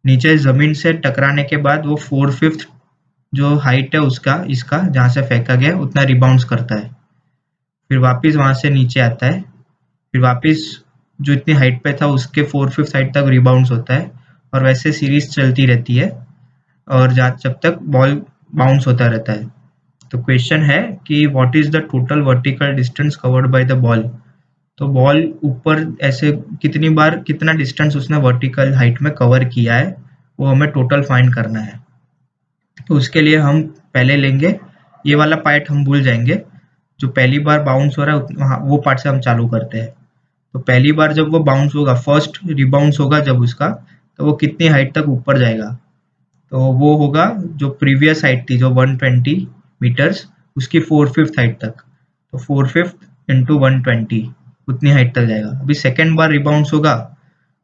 नीचे जमीन से टकराने के बाद वो 4/5 जो हाइट है उसका, इसका जहाँ से फेंका गया उतना रिबाउंड्स करता है, फिर वापस वहाँ से नीचे आता है, फिर वापस जो इतनी हाइट पे था उसके 4/5 हाइट तक रिबाउंड्स होता है, और वैसे सीरीज चलती रहती है और जब तक बॉल बाउंस होता रहता है। तो क्वेश्चन है कि what is the total vertical distance covered by the ball. तो बॉल ऊपर ऐसे कितनी बार कितना डिस्टेंस उसने वर्टिकल हाइट में कवर किया है, वो हमें टोटल फाइंड करना है। तो उसके लिए हम पहले लेंगे, ये वाला पार्ट हम भूल जाएंगे, जो पहली बार बाउंस हो रहा है वहाँ वो पार्ट से हम चालू करते हैं। तो पहली बार जब वो बाउंस होगा, फर्स्ट रिबाउंस होगा जब उसका, तो वो कितनी हाइट तक ऊपर जाएगा, तो वो होगा जो प्रीवियस हाइट थी जो 120 मीटर्स, उसकी 4/5 हाइट तक, तो 4/5 इंटू 120 उतनी हाइट तक जाएगा। अभी सेकेंड बार रिबाउंस होगा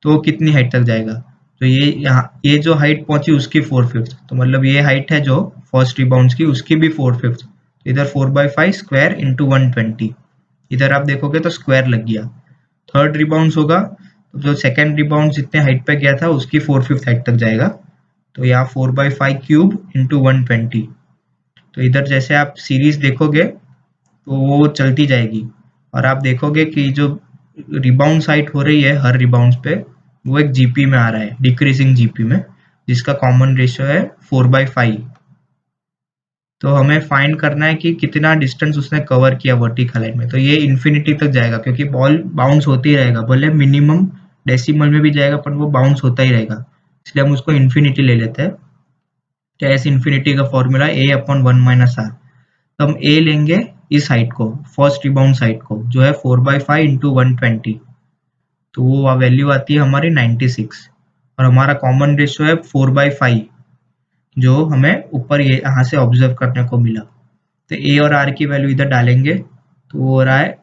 तो वो कितनी हाइट तक जाएगा, तो ये जो हाइट पहुंची उसकी 4/5, तो मतलब ये हाइट है जो फर्स्ट रिबाउंड की उसकी भी 4/5, तो इधर 4/5 स्क्वायर इंटू 120, इधर आप देखोगे तो स्क्वायर लग गया। थर्ड रिबाउंड होगा तो जो सेकेंड रिबाउंड जितने हाइट पे गया था उसकी 4/5 हाइट तक जाएगा, तो यहाँ 4/5 क्यूब इंटू 120। तो इधर जैसे आप सीरीज देखोगे तो वो चलती जाएगी और आप देखोगे कि जो रिबाउंड हाइट हो रही है हर रिबाउंड पे वो एक जीपी में आ रहा है, डिक्रीजिंग जीपी में, जिसका कॉमन रेशियो है 4/5। तो हमें फाइंड करना है कि कितना डिस्टेंस उसने कवर किया वर्टिकल लाइन में। तो ये इन्फिनिटी तक जाएगा क्योंकि बॉल बाउंस होती ही रहेगा, भले मिनिमम डेसिमल में भी जाएगा पर वो बाउंस होता ही रहेगा, इसलिए हम उसको इन्फिनिटी ले लेते हैं। तो एस इन्फिनिटी का फॉर्मूला a/1 - r। तो हम a लेंगे इस हाइट को, फर्स्ट रिबाउंड हाइट को, जो है 4/5 इंटू 120, तो वो वैल्यू आती है हमारी 96, और हमारा कॉमन रेशियो है 4/5 जो हमें ऊपर ये यहाँ से ऑब्जर्व करने को मिला। तो ए और आर की वैल्यू इधर डालेंगे तो वो हो रहा है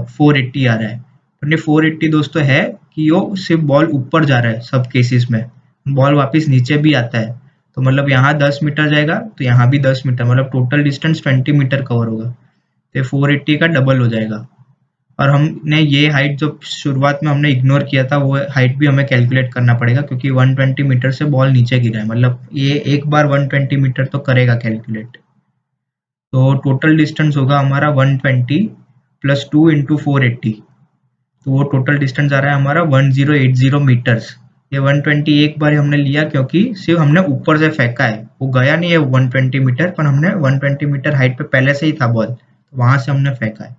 480 आ रहा है। पर 480 दोस्तों है कि वो सिर्फ बॉल ऊपर जा रहा है, सब केसेस में बॉल वापस नीचे भी आता है, तो मतलब यहाँ 10 मीटर जाएगा तो यहाँ भी 10 मीटर, मतलब टोटल डिस्टेंस 20 मीटर कवर होगा, तो 480 का डबल हो जाएगा। और हमने ये हाइट जो शुरुआत में हमने इग्नोर किया था वो हाइट भी हमें कैलकुलेट करना पड़ेगा, क्योंकि 120 मीटर से बॉल नीचे गिरा है, मतलब ये एक बार 120 मीटर तो करेगा कैलकुलेट। तो टोटल डिस्टेंस होगा हमारा 120 प्लस 2 इंटू 480, तो वो टोटल डिस्टेंस आ रहा है हमारा 1080 मीटर्स। ये 120 एक बार हमने लिया क्योंकि सिर्फ हमने ऊपर से फेंका है, वो गया नहीं है 120 मीटर, पर हमने 120 मीटर हाइट पे पहले से ही था बॉल, तो वहां से हमने फेंका है।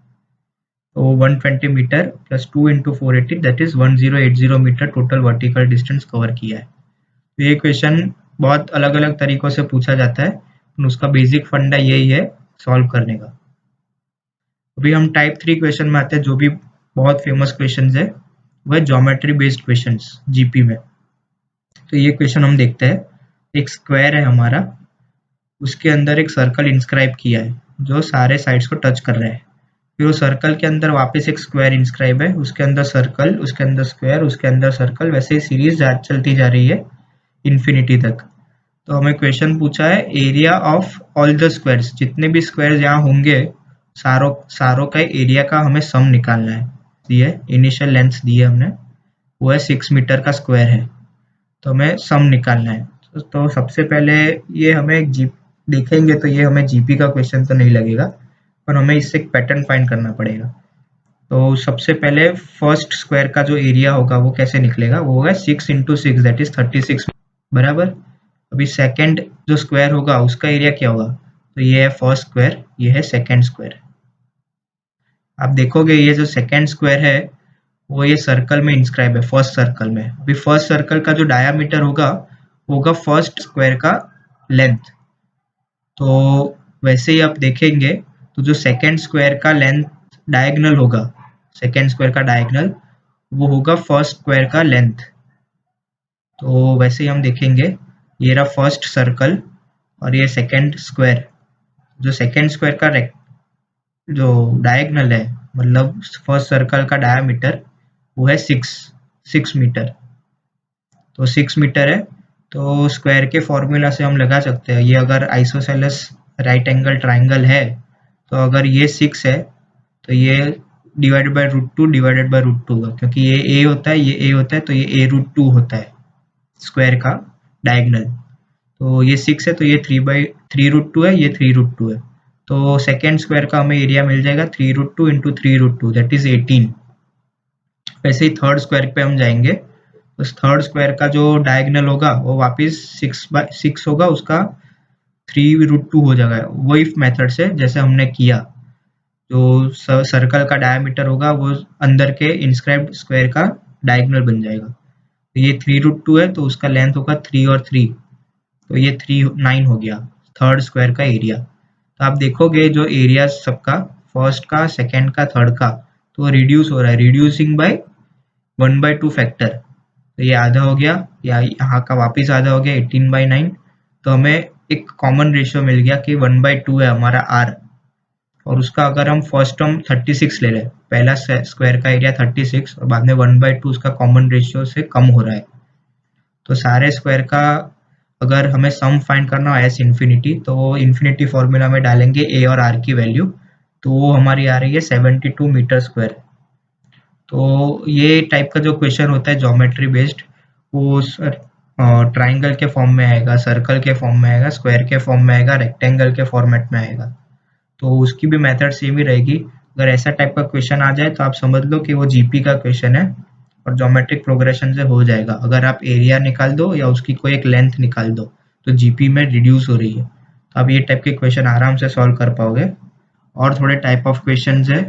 तो 120 metre plus 2 into 480 that is 1080 metre total vertical distance cover किया है। तो ये क्वेश्चन बहुत अलग अलग तरीकों से पूछा जाता है, उसका बेसिक फंडा यही है सॉल्व करने का। अभी हम टाइप 3 क्वेश्चन में आते हैं, जो भी बहुत फेमस क्वेश्चन है, वह ज्योमेट्री बेस्ड क्वेश्चन जीपी में। तो ये क्वेश्चन हम देखते हैं, एक स्क्वायर है हमारा, उसके अंदर एक सर्कल इंस्क्राइब किया है जो सारे साइड्स को टच कर रहा है। फिर वो सर्कल के अंदर वापस एक स्क्वायर इंस्क्राइब है, उसके अंदर सर्कल, उसके अंदर स्क्वायर, उसके अंदर सर्कल, वैसे ही सीरीज चलती जा रही है इन्फिनिटी तक। तो हमें क्वेश्चन पूछा है area of all the squares, जितने भी स्क्वायर्स यहाँ होंगे सारों सारों का एरिया का हमें सम निकालना है। दिए इनिशियल लेंथ दी है हमने, वो है 6 मीटर का स्क्वायर है, तो हमें सम निकालना है। तो सबसे पहले ये हमें जी देखेंगे तो ये हमें जीपी का क्वेश्चन तो नहीं लगेगा, पर हमें इससे एक पैटर्न फाइंड करना पड़ेगा। तो सबसे पहले फर्स्ट स्क्वायर का जो एरिया होगा वो कैसे निकलेगा, वो होगा 6 इंटू 6 दैट इज 36 बराबर। अभी सेकंड जो स्क्वायर होगा उसका एरिया क्या होगा, तो ये है फर्स्ट स्क्वायर, ये है सेकंड स्क्वायर। आप देखोगे ये जो सेकंड स्क्वायर है वो ये सर्कल में इंस्क्राइब है, फर्स्ट सर्कल में। अभी फर्स्ट सर्कल का जो डायामीटर होगा होगा फर्स्ट स्क्वायर का लेंथ। तो वैसे ही आप देखेंगे तो जो सेकंड स्क्वायर का लेंथ डायगोनल होगा, सेकंड स्क्वायर का डायगोनल वो होगा फर्स्ट स्क्वायर का लेंथ। तो वैसे ही हम देखेंगे, ये रहा फर्स्ट सर्कल और ये सेकंड स्क्वायर। जो सेकंड स्क्वायर का जो डायगोनल है, मतलब फर्स्ट सर्कल का डायमीटर वो है 6 मीटर। तो 6 मीटर है, तो स्क्वायर के फॉर्मूला से हम लगा सकते हैं, ये अगर आइसोसेलेस राइट एंगल ट्राइंगल है तो अगर ये 6 है तो ये डिवाइडेड बाय √2 डिवाइडेड बाय √2 होगा, क्योंकि ये ए होता है, ये ए होता है, तो ये a√2 होता है स्क्वायर का डायगोनल। तो ये 6 है तो ये 3/3√2 है, ये 3√2 है। तो सेकेंड स्क्वायर का हमें एरिया मिल जाएगा 3√2 इंटू 3√2 दैट इज 18। वैसे ही थर्ड स्क्वायर पे हम जाएंगे, उस थर्ड स्क्वायर का जो डायगोनल होगा वो वापस 6/6 होगा, उसका 3√2 हो जाएगा वही मेथड से जैसे हमने किया। जो सर्कल का डायमीटर होगा वो अंदर के इंस्क्राइब्ड स्क्वायर का डायगोनल बन जाएगा। तो ये 3√2 है तो उसका लेंथ होगा 3 और 3, तो ये 9 हो गया थर्ड स्क्वायर का एरिया। तो आप देखोगे जो एरिया सबका फर्स्ट का, सेकेंड का, थर्ड का, तो रिड्यूस हो रहा है, रिड्यूसिंग बाय 1/2 फैक्टर। तो ये आधा हो गया, या यहाँ का वापिस आधा हो गया 18/9। तो हमें एक कॉमन रेशियो मिल गया कि 1/2 है हमारा आर, और उसका अगर हम फर्स्ट टर्म 36 ले लें, पहला स्क्वायर का एरिया 36 और बाद में 1/2 उसका कॉमन रेशियो से कम हो रहा है, तो सारे स्क्वायर का अगर हमें सम फाइंड करना है एस इन्फिनिटी, तो वो इन्फिनिटी फॉर्मूला में डालेंगे ए और आर की वैल्यू, तो वो हमारी आ रही है 72 मीटर स्क्वायर। तो ये टाइप का जो क्वेश्चन होता है ज्योमेट्री बेस्ड, वो ट्राइंगल के फॉर्म में आएगा, सर्कल के फॉर्म में आएगा, स्क्वायर के फॉर्म में आएगा, रेक्टेंगल के फॉर्मेट में आएगा। तो उसकी भी मेथड सेम ही रहेगी। अगर ऐसा टाइप का क्वेश्चन आ जाए तो आप समझ लो कि वो जीपी का क्वेश्चन है और ज्योमेट्रिक प्रोग्रेशन से हो जाएगा। अगर आप एरिया निकाल दो या उसकी कोई एक लेंथ निकाल दो तो जीपी में रिड्यूस हो रही है, तो आप ये टाइप के क्वेश्चन आराम से सॉल्व कर पाओगे। और थोड़े टाइप ऑफ क्वेश्चंस है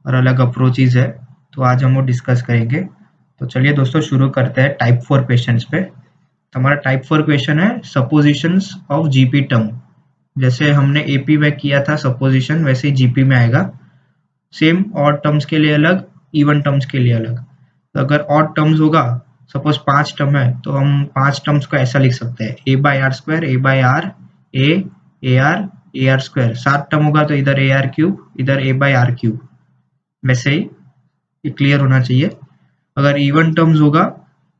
और अलग अप्रोचेज है, तो आज हम वो डिस्कस करेंगे। तो चलिए दोस्तों शुरू करते हैं टाइप 4 क्वेश्चंस पे। तो हमारा टाइप 4 क्वेश्चन है सपोजिशंस ऑफ जीपी टर्म। जैसे हमने एपी में किया था सपोजिशन, वैसे ही जीपी में आएगा। सेम ऑड टर्म्स के लिए अलग, इवन टर्म्स के लिए अलग। तो अगर ऑड टर्म्स होगा, सपोज 5 टर्म है, तो हम 5 टर्म्स को ऐसा लिख सकते हैं a/r², a/r, a/r² 7 टर्म होगा तो इधर ar3, इधर a/r3। वैसे ही ये क्लियर होना चाहिए। अगर इवन टर्म्स होगा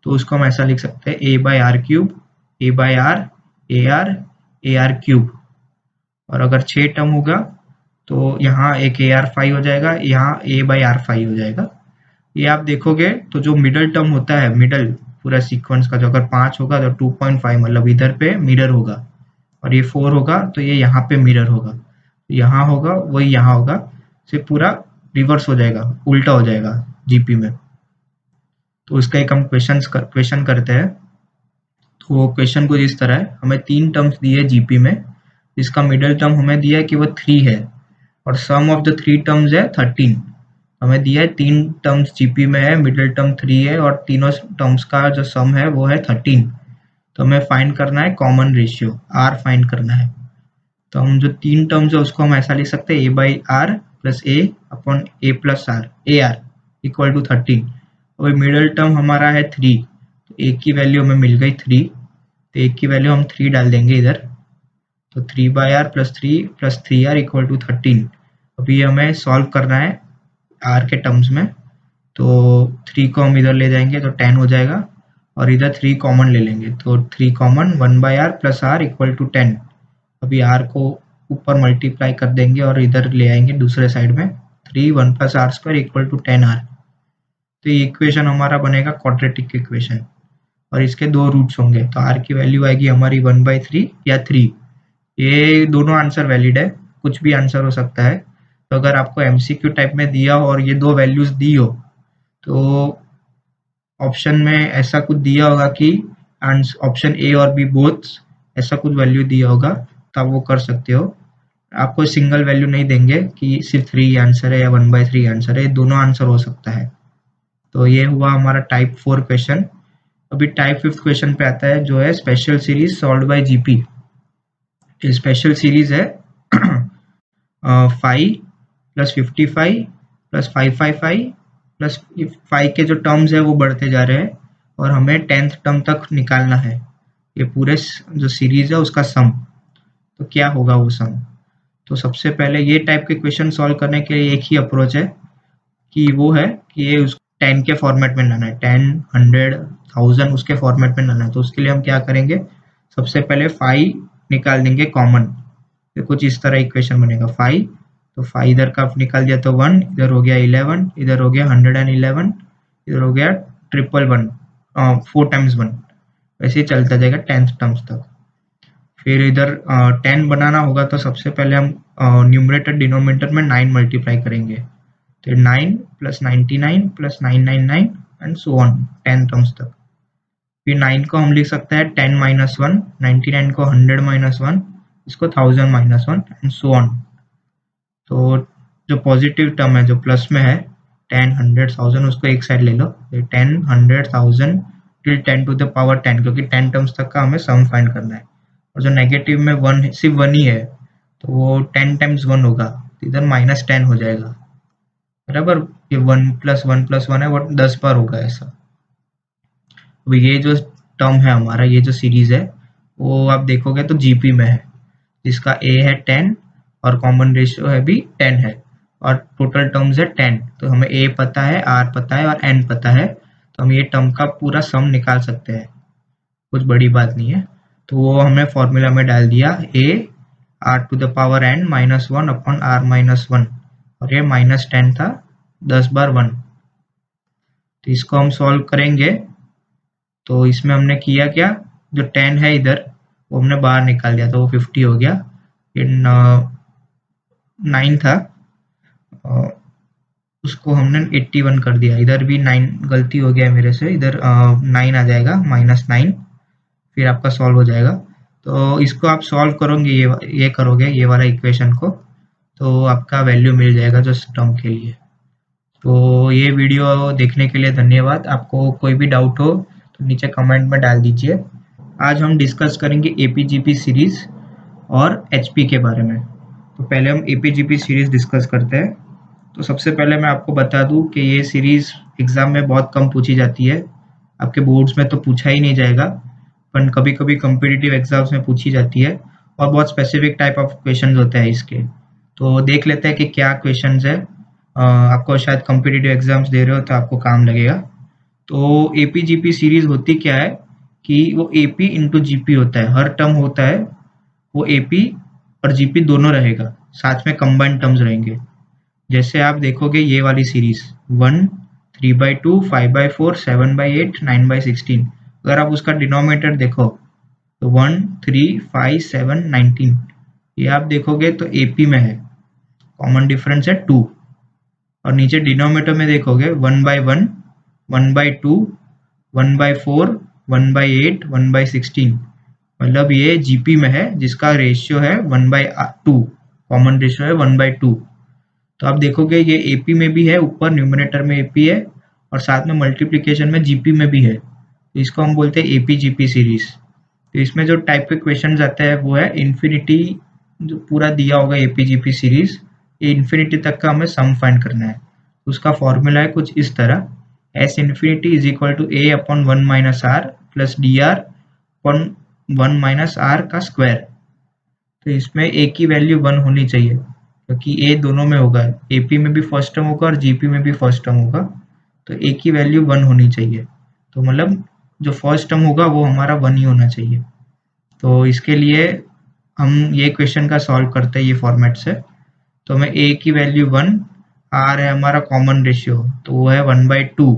तो उसको हम ऐसा लिख सकते हैं a/r3, a/r, ar, ar3। और अगर 6 टर्म होगा तो यहाँ एक ar5 हो जाएगा, यहाँ a/r5 हो जाएगा। ये आप देखोगे तो जो मिडल टर्म होता है, मिडल पूरा सीक्वेंस का, जो अगर 5 होगा तो 2.5 मतलब इधर पे मिरर होगा, और ये 4 होगा तो ये यहाँ पे मिरर होगा, यहाँ होगा वही यहाँ होगा, से पूरा रिवर्स हो जाएगा, उल्टा हो जाएगा जीपी में। तो उसका एक हम क्वेश्चन करते हैं। तो वो क्वेश्चन कुछ इस तरह है, हमें 3 टर्म्स दिए जीपी में, इसका मिडल टर्म हमें दिया है कि वो 3 है और सम ऑफ द 3 टर्म्स है 13। हमें दिया है 3 टर्म्स जीपी में है, मिडल टर्म 3 है और तीनों टर्म्स का जो सम है वो है 13। तो हमें फाइंड करना है कॉमन रेशियो, आर फाइंड करना है। तो हम जो 3 टर्म्स है उसको हम ऐसा लिख सकते हैं a/r plus a upon a plus r, ar equal to 13। और मिडल टर्म हमारा है 3, तो a की वैल्यू हमें मिल गई 3, तो a की वैल्यू हम 3 डाल देंगे इधर, तो 3/r plus 3 plus 3r equal to 13। अभी हमें सॉल्व करना है आर के टर्म्स में, तो 3 को हम इधर ले जाएंगे तो 10 हो जाएगा, और इधर 3 कॉमन ले लेंगे तो 3 common 1/r plus r equal to 10। अभी आर को ऊपर मल्टीप्लाई कर देंगे और इधर ले आएंगे दूसरे साइड में, 3 1 plus r square equal to 10r। तो ये इक्वेशन हमारा बनेगा क्वाड्रेटिक इक्वेशन, और इसके दो रूट्स होंगे, तो आर की वैल्यू आएगी हमारी 1/3 या 3। ये दोनों आंसर वैलिड है, कुछ भी आंसर हो सकता है। तो अगर आपको एमसीक्यू टाइप में दिया हो और ये दो वैल्यूज दी हो, तो ऑप्शन में ऐसा कुछ दिया होगा कि ऑप्शन ए और बी बोथ ऐसा कुछ वैल्यू दिया होगा, तो आप वो कर सकते हो। आपको सिंगल वैल्यू नहीं देंगे कि सिर्फ 3 आंसर है या 1/3 आंसर है, दोनों आंसर हो सकता है। तो ये हुआ हमारा टाइप 4 क्वेश्चन। अभी टाइप 5 क्वेश्चन पे आता है, जो है special series solved bye GP. Special series है 5 प्लस 55 प्लस 555 प्लस 5 के जो टर्म्स है वो बढ़ते जा रहे हैं, और हमें 10th टर्म तक निकालना है। ये पूरे जो सीरीज है उसका सम, तो क्या होगा वो सम। तो सबसे पहले ये टाइप के क्वेश्चन सॉल्व करने के लिए एक ही अप्रोच है, कि वो है कि ये 10 के फॉर्मेट में लाना है, 10 100 1000 उसके फॉर्मेट में लाना है। तो उसके लिए हम क्या करेंगे, सबसे पहले 5 निकाल देंगे कॉमन, तो कुछ इस तरह इक्वेशन बनेगा 5, तो 5 इधर का निकाल दिया तो 1, इधर हो गया 11, इधर हो गया 111, इधर हो गया 111, 4 टाइम्स 1, वैसे ही चलता जाएगा 10th टर्म्स तक। फिर इधर 10 बनाना होगा, तो सबसे पहले हम न्यूमरेटर डिनोमिनेटर में 9 मल्टीप्लाई करेंगे, तो 9 plus 99 plus 999 and so on 10 terms तक। फिर 9 को हम लिख सकते हैं 10 माइनस 1, 99 को 100 माइनस 1, इसको 1000 माइनस 1 एंड सो ऑन। तो जो पॉजिटिव टर्म है जो प्लस में है 10 100 1000, उसको एक साइड ले लो, 10 100 1000 टिल 10 टू द पावर 10, क्योंकि 10 टर्म्स तक का हमें सम फाइंड करना है। और जो नेगेटिव में 1 सिर्फ 1 ही है, तो वो 10 टाइम्स 1 होगा, तो इधर माइनस 10 हो जाएगा, बराबर। ये 1 प्लस 1 प्लस 1 है वो 10 बार होगा ऐसा। अब ये जो टर्म है हमारा, ये जो सीरीज है, वो आप देखोगे तो जीपी में है, जिसका ए है 10 और कॉमन रेशियो है भी 10 है, और टोटल टर्म्स है 10। तो हमें ए पता है, आर पता है और एन पता है, तो हम ये टर्म का पूरा सम निकाल सकते हैं, कुछ बड़ी बात नहीं है। तो वो हमने फॉर्मूला में डाल दिया, a r to the power n minus 1 upon r minus 1, और ये माइनस 10 था 10 बार 1। तो इसको हम सॉल्व करेंगे, तो इसमें हमने किया क्या, जो 10 है इधर वो हमने बाहर निकाल दिया, तो वो 50 हो गया। इन 9 था, उसको हमने 81 कर दिया, इधर भी 9 गलती हो गया मेरे से, इधर 9 आ जाएगा -9, फिर आपका सॉल्व हो जाएगा। तो इसको आप सॉल्व करोगे, ये करोगे ये वाला इक्वेशन को, तो आपका वैल्यू मिल जाएगा जो टर्म के लिए। तो ये वीडियो देखने के लिए धन्यवाद। आपको कोई भी डाउट हो तो नीचे कमेंट में डाल दीजिए। आज हम डिस्कस करेंगे एपीजीपी सीरीज और एचपी के बारे में। तो पहले हम एपीजीपी सीरीज डिस्कस करते हैं। तो सबसे पहले मैं आपको बता दूं कि ये सीरीज एग्जाम में बहुत कम पूछी जाती है, आपके बोर्ड्स में तो पूछा ही नहीं जाएगा, पर कभी कभी कॉम्पिटिटिव एग्जाम्स में पूछी जाती है, और बहुत स्पेसिफिक टाइप ऑफ क्वेश्चन होते हैं इसके। तो देख लेते हैं कि क्या क्वेश्चन है, आपको शायद कॉम्पिटिटिव एग्जाम्स दे रहे हो तो आपको काम लगेगा। तो एपीजीपी सीरीज होती क्या है कि वो एपी इंटू जीपी होता है, हर टर्म होता है वो एपी और जीपी दोनों रहेगा, साथ में कंबाइंड टर्म्स रहेंगे। जैसे आप देखोगे ये वाली सीरीज 1 3/2 5/4 7/8 9/16, अगर आप उसका डिनोमिनेटर देखो तो 1 3 5 7 19, ये आप देखोगे तो एपी में है, कॉमन डिफरेंस है 2। और नीचे डिनोमिनेटर में देखोगे 1/1 1/2 1/4 1/8 1/16, मतलब ये जीपी में है, जिसका रेशियो है 1/2, कॉमन रेशियो है 1/2। तो आप देखोगे ये एपी में भी है, ऊपर न्यूमरेटर में एपी है और साथ में मल्टीप्लिकेशन में जीपी में भी है, तो इसको हम बोलते हैं एपी जीपी सीरीज। तो इसमें जो टाइप के क्वेश्चन आते हैं वो है इन्फिनिटी, जो पूरा दिया होगा एपी जीपी सीरीज, ये इन्फिनिटी तक का हमें सम फाइंड करना है। उसका फॉर्मूला है कुछ इस तरह, S infinity is equal to a upon 1 minus r plus d r upon 1 minus r का स्क्वायर। तो इसमें ए की वैल्यू 1 होनी चाहिए, क्योंकि ए दोनों में होगा, एपी में भी फर्स्ट टर्म होगा और जीपी में भी फर्स्ट टर्म होगा, तो ए की वैल्यू 1 होनी चाहिए। तो मतलब जो फर्स्ट टर्म होगा वो हमारा 1 ही होना चाहिए। तो इसके लिए हम ये क्वेश्चन का सॉल्व करते हैं ये फॉर्मेट से। तो हमें ए की वैल्यू 1, आर है हमारा कॉमन रेशियो, तो वो है 1/2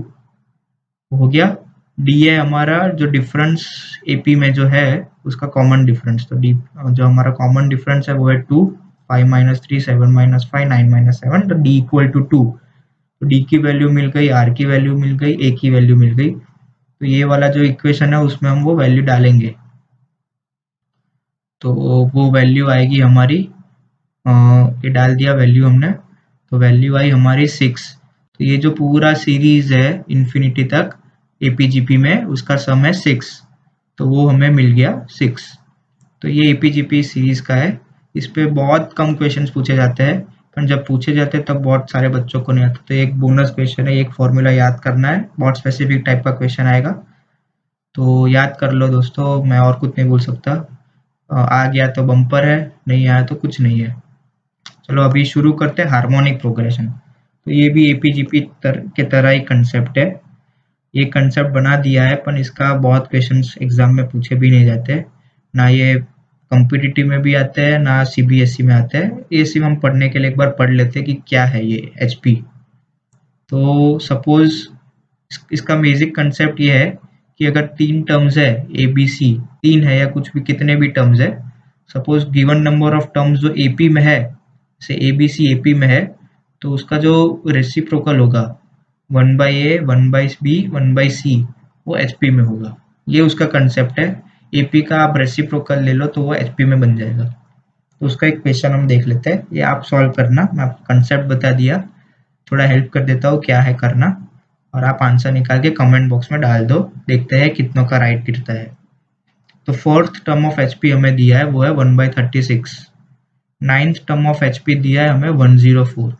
हो गया। डी है हमारा जो डिफरेंस एपी में जो है उसका कॉमन डिफरेंस, तो डी जो हमारा कॉमन डिफरेंस है वो है 2, 5 - 3 7 - 5 9 - 7, तो डी इक्वल टू 2। तो डी की वैल्यू मिल गई, आर की वैल्यू मिल गई, ए की वैल्यू मिल गई। तो ये वाला जो इक्वेशन है उसमें हम वो वैल्यू डालेंगे, तो वो वैल्यू आएगी हमारी, ये डाल दिया वैल्यू हमने, तो वैल्यू आई हमारी 6। तो ये जो पूरा सीरीज है इन्फिनिटी तक एपीजीपी में उसका सम है 6, तो वो हमें मिल गया 6। तो ये एपीजीपी सीरीज का है। इस पे बहुत कम क्वेश्चंस पूछे जाते हैं, पर जब पूछे जाते हैं तब बहुत सारे बच्चों को नहीं आता। तो एक बोनस क्वेश्चन है, एक फॉर्मूला याद करना है, बहुत स्पेसिफिक टाइप का क्वेश्चन आएगा, तो याद कर लो दोस्तों, मैं और कुछ नहीं बोल सकता। आ गया तो बम्पर है, नहीं आया तो कुछ नहीं है। चलो अभी शुरू करते हैं हार्मोनिक प्रोग्रेशन। तो ये भी एपीजीपी के तरह ही कंसेप्ट है। ये कंसेप्ट बना दिया है, पर इसका बहुत क्वेश्चंस एग्जाम में पूछे भी नहीं जाते, ना ये कॉम्पिटिटिव में भी आते हैं ना सीबीएसई में आते हैं। ये सिर्फ हम पढ़ने के लिए एक बार पढ़ लेते हैं कि क्या है ये एचपी। तो सपोज इसका बेसिक कंसेप्ट ये है कि अगर 3 टर्म्स है, ए बी सी 3 है या कुछ भी कितने भी टर्म्स है, suppose given number of terms जो एपी में है, जैसे ए बी सी एपी में है, तो उसका जो रेसिप्रोकल होगा 1/a 1/b 1/c वो एचपी में होगा। ये उसका कंसेप्ट है। एपी का आप रेसिप्रोकल ले लो तो वो एचपी में बन जाएगा। तो उसका एक क्वेश्चन हम देख लेते हैं, ये आप सॉल्व करना, मैं आपको कंसेप्ट बता दिया, थोड़ा हेल्प कर देता हूँ क्या है करना, और आप आंसर निकाल के कमेंट बॉक्स में डाल दो, देखते हैं कितनों का राइट गिरता है। तो फोर्थ टर्म ऑफ एचपी हमें दिया है वो है 1/36। नाइन्थ टर्म ऑफ एचपी दिया है हमें 104।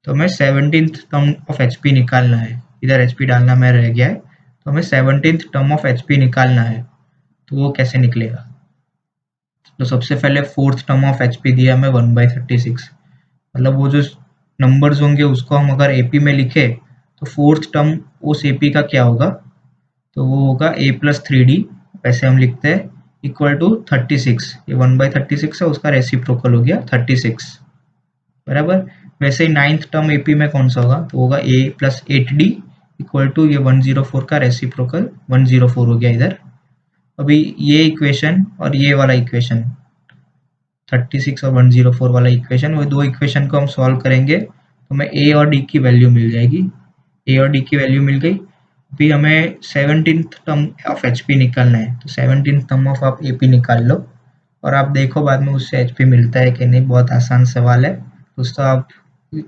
तो हमें 17th टर्म ऑफ एचपी निकालना है, इधर एचपी डालना में रह गया है, तो हमें 17th टर्म ऑफ एचपी निकालना है। तो वो कैसे निकलेगा? तो सबसे पहले फोर्थ टर्म ऑफ एचपी दिया हमें 1/36, मतलब वो जो नंबर्स होंगे उसको हम अगर एपी में लिखे तो फोर्थ टर्म उस एपी का क्या होगा, तो वो होगा a+3d, वैसे हम लिखते हैं, इक्वल टू 36। ये 1/36 है, उसका रेसिप्रोकल हो गया 36, बराबर। वैसे ही नाइन्थ टर्म एपी में कौन सा होगा, तो होगा a+8d इक्वल टू ये 104 का रेसिप्रोकल 104 हो गया इधर। अभी ये इक्वेशन और ये वाला इक्वेशन 36 और 104 वाला इक्वेशन, वो दो इक्वेशन को हम सॉल्व करेंगे तो हमें ए और डी की वैल्यू मिल जाएगी। ए और डी की वैल्यू मिल गई। अभी हमें 17th टर्म ऑफ एचपी निकालना है, तो 17th टर्म ऑफ आप एपी निकाल लो और आप देखो बाद में उससे एचपी मिलता है कि नहीं। बहुत आसान सवाल है, दोस्तों आप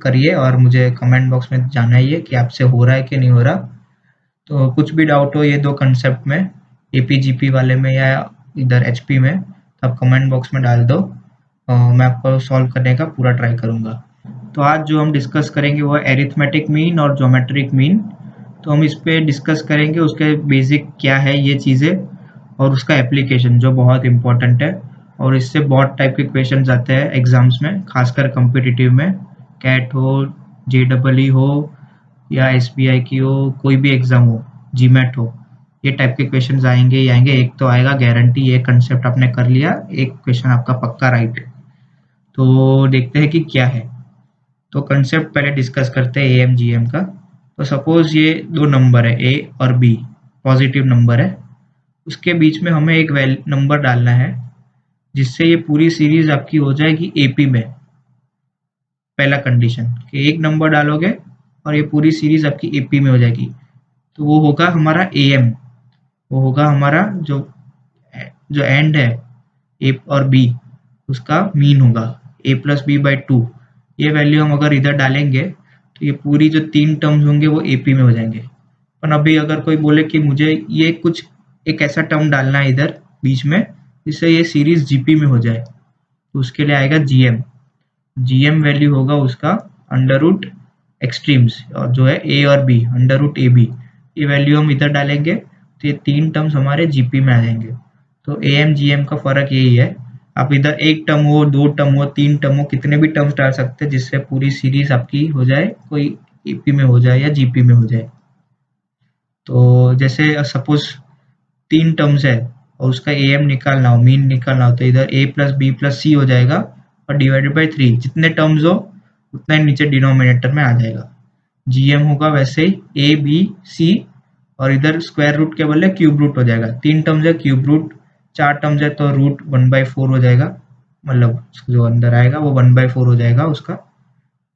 करिए और मुझे कमेंट बॉक्स में जानाइए कि आपसे हो रहा है कि नहीं हो रहा। तो कुछ भी डाउट हो ये दो कंसेप्ट में, एपीजीपी वाले में या इधर एचपी में, तो आप कमेंट बॉक्स में डाल दो, मैं आपको सॉल्व करने का पूरा ट्राई करूँगा। तो आज जो हम डिस्कस करेंगे वो है एरिथमेटिक मीन और ज्योमेट्रिक मीन। तो हम इस पे डिस्कस करेंगे उसके बेसिक क्या है ये चीज़ें, और उसका एप्लीकेशन जो बहुत इंपॉर्टेंट है, और इससे बहुत टाइप के क्वेश्चन आते हैं एग्जाम्स में, खासकर कम्पिटिटिव में, कैट हो, जेईई हो या एसबीआई की हो, कोई भी एग्जाम हो, जीमेट हो, ये टाइप के क्वेश्चंस आएंगे ही आएंगे। एक तो आएगा गारंटी, ये कंसेप्ट आपने कर लिया, एक क्वेश्चन आपका पक्का राइट है। तो देखते हैं कि क्या है। तो कंसेप्ट पहले डिस्कस करते हैं एम जी एम का। तो सपोज ये दो नंबर है ए और बी, पॉजिटिव नंबर है, उसके बीच में हमें एक नंबर डालना है जिससे ये पूरी सीरीज आपकी हो जाएगी एपी में। पहला कंडीशन कि एक नंबर डालोगे और ये पूरी सीरीज आपकी एपी में हो जाएगी, तो वो होगा हमारा ए एम, वो होगा हमारा जो जो एंड है ए और बी, उसका मीन होगा a+b/2। ये वैल्यू हम अगर इधर डालेंगे तो ये पूरी जो 3 टर्म्स होंगे वो एपी में हो जाएंगे। पर अभी अगर कोई बोले कि मुझे ये कुछ एक ऐसा टर्म डालना है इधर बीच में जिससे ये सीरीज जीपी में हो जाए, तो उसके लिए आएगा जीएम। जीएम वैल्यू होगा उसका अंडर रूट एक्सट्रीम्स, और जो है ए और b under root a b, ये वैल्यू हम इधर डालेंगे तो ये 3 टर्म्स हमारे जीपी में आ जाएंगे। तो ए एम जी एम का फ़र्क यही है। आप इधर एक टर्म हो, दो टर्म हो, तीन टर्म हो, कितने भी टर्म्स डाल सकते हैं जिससे पूरी सीरीज आपकी हो जाए, कोई ईपी में हो जाए या जीपी में हो जाए। तो जैसे सपोज तीन टर्म्स है और उसका एम निकालना हो, मीन निकालना हो, तो इधर ए प्लस बी प्लस सी हो जाएगा और डिवाइडेड बाई 3, जितने टर्म्स हो उतना ही नीचे डिनोमिनेटर में आ जाएगा। जीएम होगा वैसे ही ए बी सी, और इधर स्क्वायर रूट के बदले क्यूब रूट हो जाएगा। तीन टर्म्स है क्यूब रूट, चार टर्म्स है तो रूट 1/4 हो जाएगा, मतलब जो अंदर आएगा वो 1/4 हो जाएगा उसका,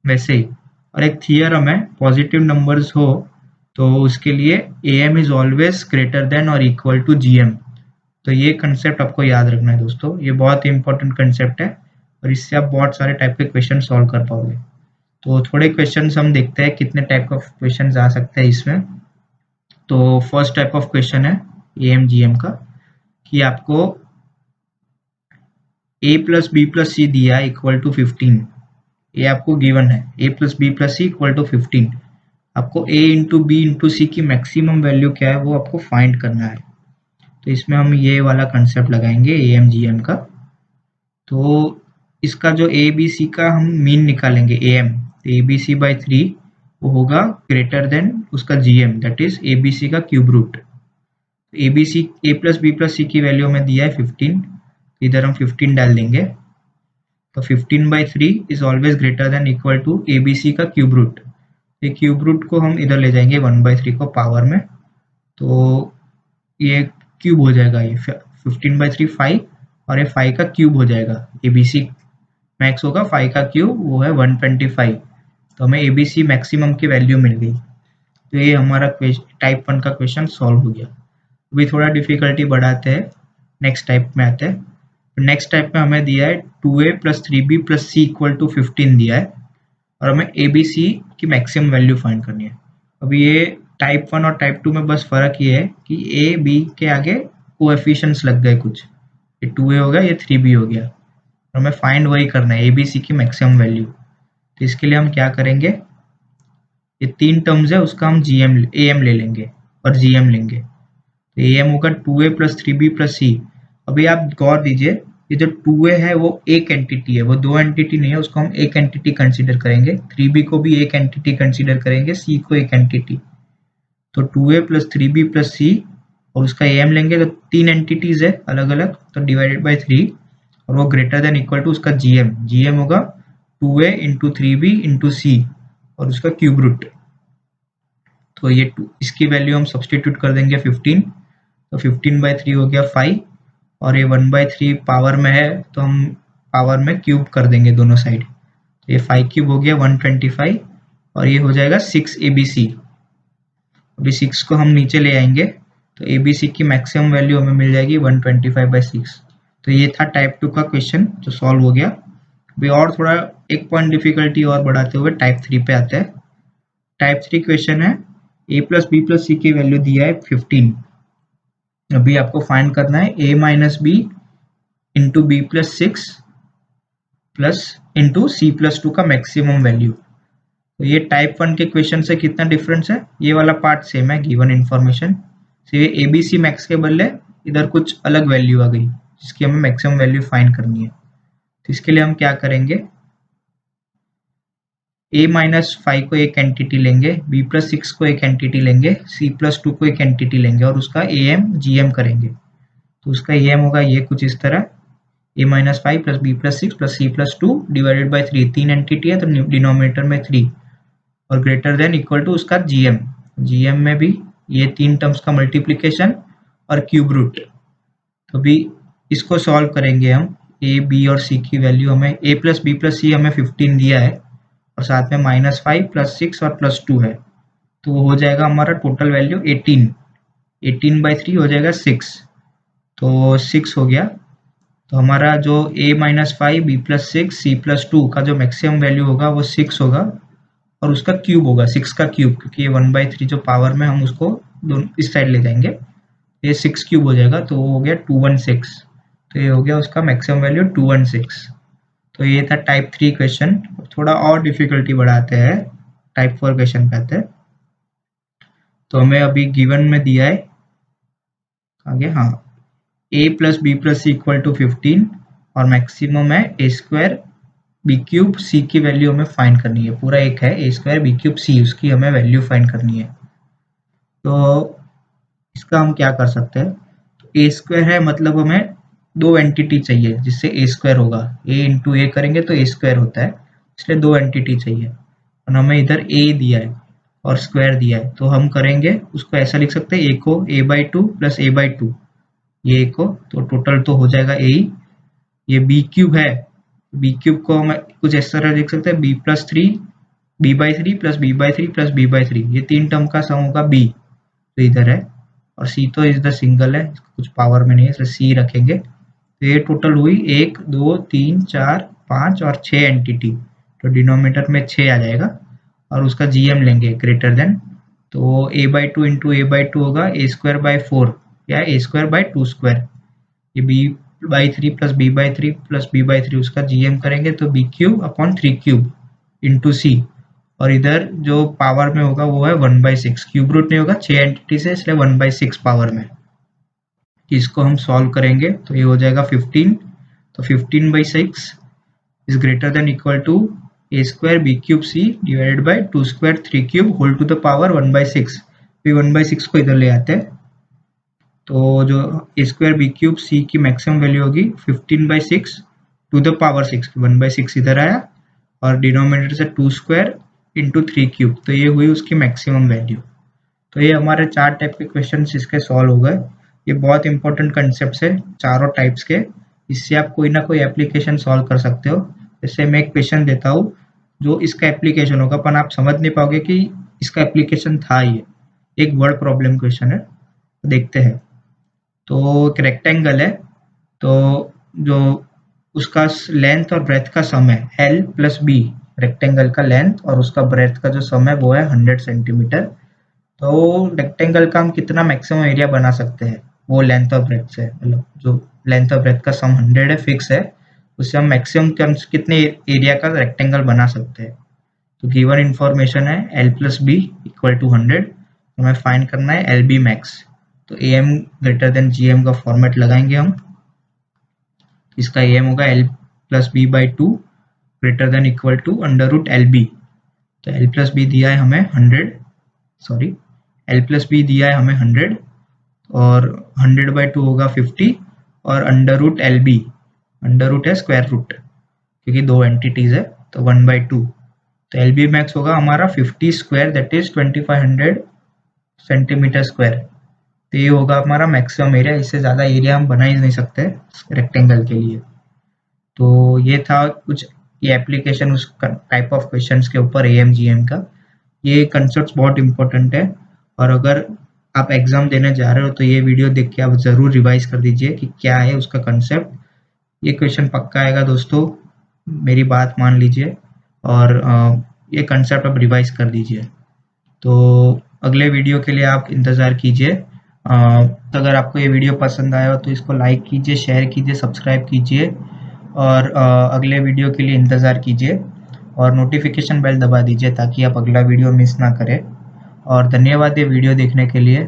वैसे ही। और एक थियरम है, पॉजिटिव नंबर्स हो तो उसके लिए A M is always greater than और इक्वल टू जी एम। तो ये कंसेप्ट आपको याद रखना है दोस्तों, ये बहुत ही इंपॉर्टेंट कंसेप्ट है और इससे आप बहुत सारे टाइप के क्वेश्चन सॉल्व कर पाओगे। तो थोड़े क्वेश्चंस हम देखते हैं कितने टाइप का क्वेश्चंस आ सकते हैं इसमें। तो फर्स्ट टाइप ऑफ क्वेश्चन है ए एम जी एम का, कि आपको a plus b plus c दिया है इक्वल टू 15। ये आपको गिवन है, a plus b plus c equal to 15। आपको a into b into c की मैक्सिमम वैल्यू क्या है वो आपको फाइंड करना है। तो इसमें हम ये वाला कंसेप्ट लगाएंगे ए एम जी एम का। तो इसका जो ए बी सी का हम मीन निकालेंगे ए एम, तो ए बी सी बाई 3 वो होगा ग्रेटर देन उसका G M, that is a b c का cube root. A b c a plus b plus c की वैल्यू हमें दिया है 15, इधर हम 15 डाल देंगे। तो 15/3 is always greater than equal to a b c का क्यूब रूट। ये क्यूब रूट को हम इधर ले जाएंगे 1/3 को पावर में, तो ये क्यूब हो जाएगा, ये 15/3 5, और ये 5 का क्यूब हो जाएगा। ए बी सी मैक्स होगा 5 का क्यूब, वो है 125। तो हमें ए बी सी मैक्सिमम की वैल्यू मिल गई। तो ये हमारा टाइप 1 का क्वेश्चन सॉल्व हो गया। अभी थोड़ा डिफिकल्टी बढ़ाते हैं, नेक्स्ट टाइप में आते हैं। नेक्स्ट टाइप में हमें दिया है 2a plus 3b plus c equal to 15 दिया है और हमें ए बी सी की मैक्सिमम वैल्यू फाइंड करनी है। अभी ये टाइप 1 और टाइप 2 में बस फर्क ये है कि ए बी के आगे कोएफिशिएंट्स लग गए कुछ, ये 2a हो गया, ये 3b हो गया, और हमें फाइंड वही करना है ए बी सी की मैक्सिमम वैल्यू। तो इसके लिए हम क्या करेंगे, ये तीन टर्म्स है उसका हम जी एम ए एम ले लेंगे और जी एम लेंगे। तो ए एम होगा 2a प्लस 3b प्लस सी। अभी आप गौर दीजिए, ये जो 2a है वो एक एंटिटी है, वो दो एंटिटी नहीं है, उसको हम एक एंटिटी कंसीडर करेंगे। 3b को भी एक एंटिटी कंसीडर करेंगे, c को एक एंटिटी। तो 2a प्लस 3b प्लस सी और उसका am लेंगे तो तीन एंटिटीज है अलग अलग, तो डिवाइडेड बाई 3, और वो ग्रेटर देन इक्वल टू उसका gm। gm होगा 2a into 3b into c और उसका क्यूब रूट। तो ये इसकी वैल्यू हम सब्सटीट्यूट कर देंगे 15, तो 15/3 हो गया 5, और ये 1/3 पावर में है तो हम पावर में क्यूब कर देंगे दोनों साइड। तो ये 5 क्यूब हो गया 125, और ये हो जाएगा 6 ABC। अभी 6 को हम नीचे ले आएंगे तो ABC की मैक्सिमम वैल्यू हमें मिल जाएगी 125/6। तो ये था टाइप 2 का क्वेश्चन जो सॉल्व हो गया। अभी और थोड़ा एक पॉइंट डिफिकल्टी और बढ़ाते हुए टाइप 3 पे आते हैं। टाइप 3 क्वेश्चन है, a plus b plus c की वैल्यू दिया है 15। अभी आपको फाइंड करना है a minus b into b plus 6 plus into c plus 2 का मैक्सिमम वैल्यू। तो ये टाइप 1 के क्वेश्चन से कितना डिफरेंस है, ये वाला पार्ट सेम है, गिवन इन्फॉर्मेशन से ये ए बी सी मैक्स के बदले इधर कुछ अलग वैल्यू आ गई जिसकी हमें मैक्सिमम वैल्यू फाइंड करनी है। तो इसके लिए हम क्या करेंगे, a माइनस 5 को एक एंटिटी लेंगे, b प्लस 6 को एक एंटिटी लेंगे, c प्लस 2 को एक एंटिटी लेंगे और उसका ए एम जी एम करेंगे। तो उसका ए एम होगा ये कुछ इस तरह, a minus 5 plus b plus 6 plus c plus 2 divided by 3, तीन एंटिटी है तो डिनोमिनेटर में 3, और ग्रेटर देन इक्वल टू उसका जीएम। जीएम में भी ये तीन टर्म्स का मल्टीप्लीकेशन और क्यूब रूट। तो अभी इसको सॉल्व करेंगे हम, ए बी और सी की वैल्यू हमें ए प्लस बी प्लस सी हमें 15 दिया है और साथ में -5 प्लस 6 और प्लस 2 है, तो वो हो जाएगा हमारा टोटल वैल्यू 18। 18/3 हो जाएगा 6, तो 6 हो गया। तो हमारा जो a minus 5 b plus 6 c plus 2 का जो मैक्सिमम वैल्यू होगा वो 6 होगा, और उसका क्यूब होगा 6 का क्यूब, क्योंकि ये 1/3 जो पावर में हम उसको इस साइड ले जाएंगे, ये 6 क्यूब हो जाएगा, तो वो हो गया 216। तो ये हो गया उसका मैक्सिमम वैल्यू 216। तो ये था टाइप 3 क्वेश्चन। थोड़ा और डिफिकल्टी बढ़ाते हैं, टाइप 4 क्वेश्चन पे आते हैं। तो हमें अभी गिवन में दिया है आगे, हाँ, a plus b plus c equal to 15, और मैक्सिमम है a square b cube c की वैल्यू हमें फाइंड करनी है। पूरा एक है a square b cube c, उसकी हमें वैल्यू फाइंड करनी है। तो इसका हम क्या कर सकते हैं, तो ए स्क्वायर है मतलब हमें दो एंटिटी चाहिए जिससे ए स्क्वायर होगा। ए इंटू ए करेंगे तो ए स्क्वायर होता है, इसलिए दो एंटिटी चाहिए। और हमें इधर ए दिया है और स्क्वायर दिया है, तो हम करेंगे उसको ऐसा लिख सकते हैं, ए को a by two plus a by two, ये ए को तो टोटल तो हो जाएगा ए ही। ये बी क्यूब है, बी क्यूब को हम कुछ इस तरह लिख सकते हैं, b plus three b by three plus b by three plus b by three, ये तीन टर्म का सम होगा बी, तो इधर है। और सी तो इज द सिंगल है, कुछ पावर में नहीं है, इसलिए सी रखेंगे। तो ये टोटल हुई एक दो तीन चार पाँच और छः एंटिटी, तो डिनोमिनेटर में 6 आ जाएगा और उसका जीएम लेंगे ग्रेटर देन, तो a by two into a by two होगा ए स्क्वायर बाई फोर या a square by two square. ये b by three plus b by three plus b by three, उसका जीएम करेंगे तो b cube upon three cube into c, और इधर जो power में होगा वो है 1/6, क्यूब रूट नहीं होगा 6 एंटिटी से, इसलिए 1/6 पावर में। इसको हम सॉल्व करेंगे तो ये हो जाएगा 15, तो 15/6 is greater than equal to a square b cube c divided by two square three cube whole to the power 1/6। फिर 1/6 को इधर ले आते हैं, तो जो ए स्क्वायर बी क्यूब सी की मैक्सिमम वैल्यू होगी 15/6 टू द पावर 6, 1/6 इधर आया और डिनोमिनेटर से two square into three cube, तो ये हुई उसकी मैक्सिमम वैल्यू। तो ये हमारे चार टाइप के क्वेश्चन इसके सॉल्व हो गए। ये बहुत इंपॉर्टेंट कंसेप्ट है चारों टाइप्स के, इससे आप कोई ना कोई एप्लीकेशन सॉल्व कर सकते हो। जैसे मैं एक क्वेश्चन देता हूँ जो इसका एप्लीकेशन होगा, पर आप समझ नहीं पाओगे कि इसका एप्लीकेशन था। ये एक वर्ड प्रॉब्लम क्वेश्चन है, तो देखते हैं। तो एक रेक्टेंगल है, तो जो उसका लेंथ और ब्रेथ का सम है एल प्लस बी, रेक्टेंगल का लेंथ और उसका ब्रेथ का जो सम है वो है 100 सेंटीमीटर। तो रेक्टेंगल का हम कितना मैक्सिमम एरिया बना सकते हैं, वो लेंथ और ब्रेथ से, मतलब जो लेंथ और ब्रेथ का सम 100 है फिक्स है, उससे हम मैक्सिमम कितने एरिया का रेक्टेंगल बना सकते हैं। तो गिवन इन्फॉर्मेशन है l plus b equal to 100, हमें फाइंड करना है एल बी मैक्स। तो A M greater than G M का फॉर्मेट लगाएंगे हम, इसका ए एम होगा l plus b by two greater than equal to under root l b. तो एल प्लस बी दिया है हमें 100, सॉरी एल प्लस बी दिया है हमें 100 और 100/2 होगा 50 और under root l b, under root है स्क्वायर रूट क्योंकि दो एंटिटीज है, तो 1/2। तो एल बी मैक्स होगा हमारा 50 square that is 2500 centimetre square. तो ये होगा हमारा मैक्सिमम एरिया, इससे ज़्यादा एरिया हम बना ही नहीं सकते रेक्टेंगल के लिए। तो ये था कुछ ये एप्लीकेशन उस टाइप ऑफ क्वेश्चंस के ऊपर AMGM का। ये कंसेप्ट बहुत इंपॉर्टेंट है और अगर आप एग्जाम देने जा रहे हो तो ये वीडियो देख के आप ज़रूर रिवाइज कर दीजिए कि क्या है उसका कंसेप्ट। ये क्वेश्चन पक्का आएगा दोस्तों, मेरी बात मान लीजिए और ये कंसेप्ट आप रिवाइज कर दीजिए। तो अगले वीडियो के लिए आप इंतज़ार कीजिए। अगर आपको ये वीडियो पसंद आया हो तो इसको लाइक कीजिए, शेयर कीजिए, सब्सक्राइब कीजिए और अगले वीडियो के लिए इंतज़ार कीजिए और नोटिफिकेशन बेल दबा दीजिए ताकि आप अगला वीडियो मिस ना करें। और धन्यवाद ये वीडियो देखने के लिए।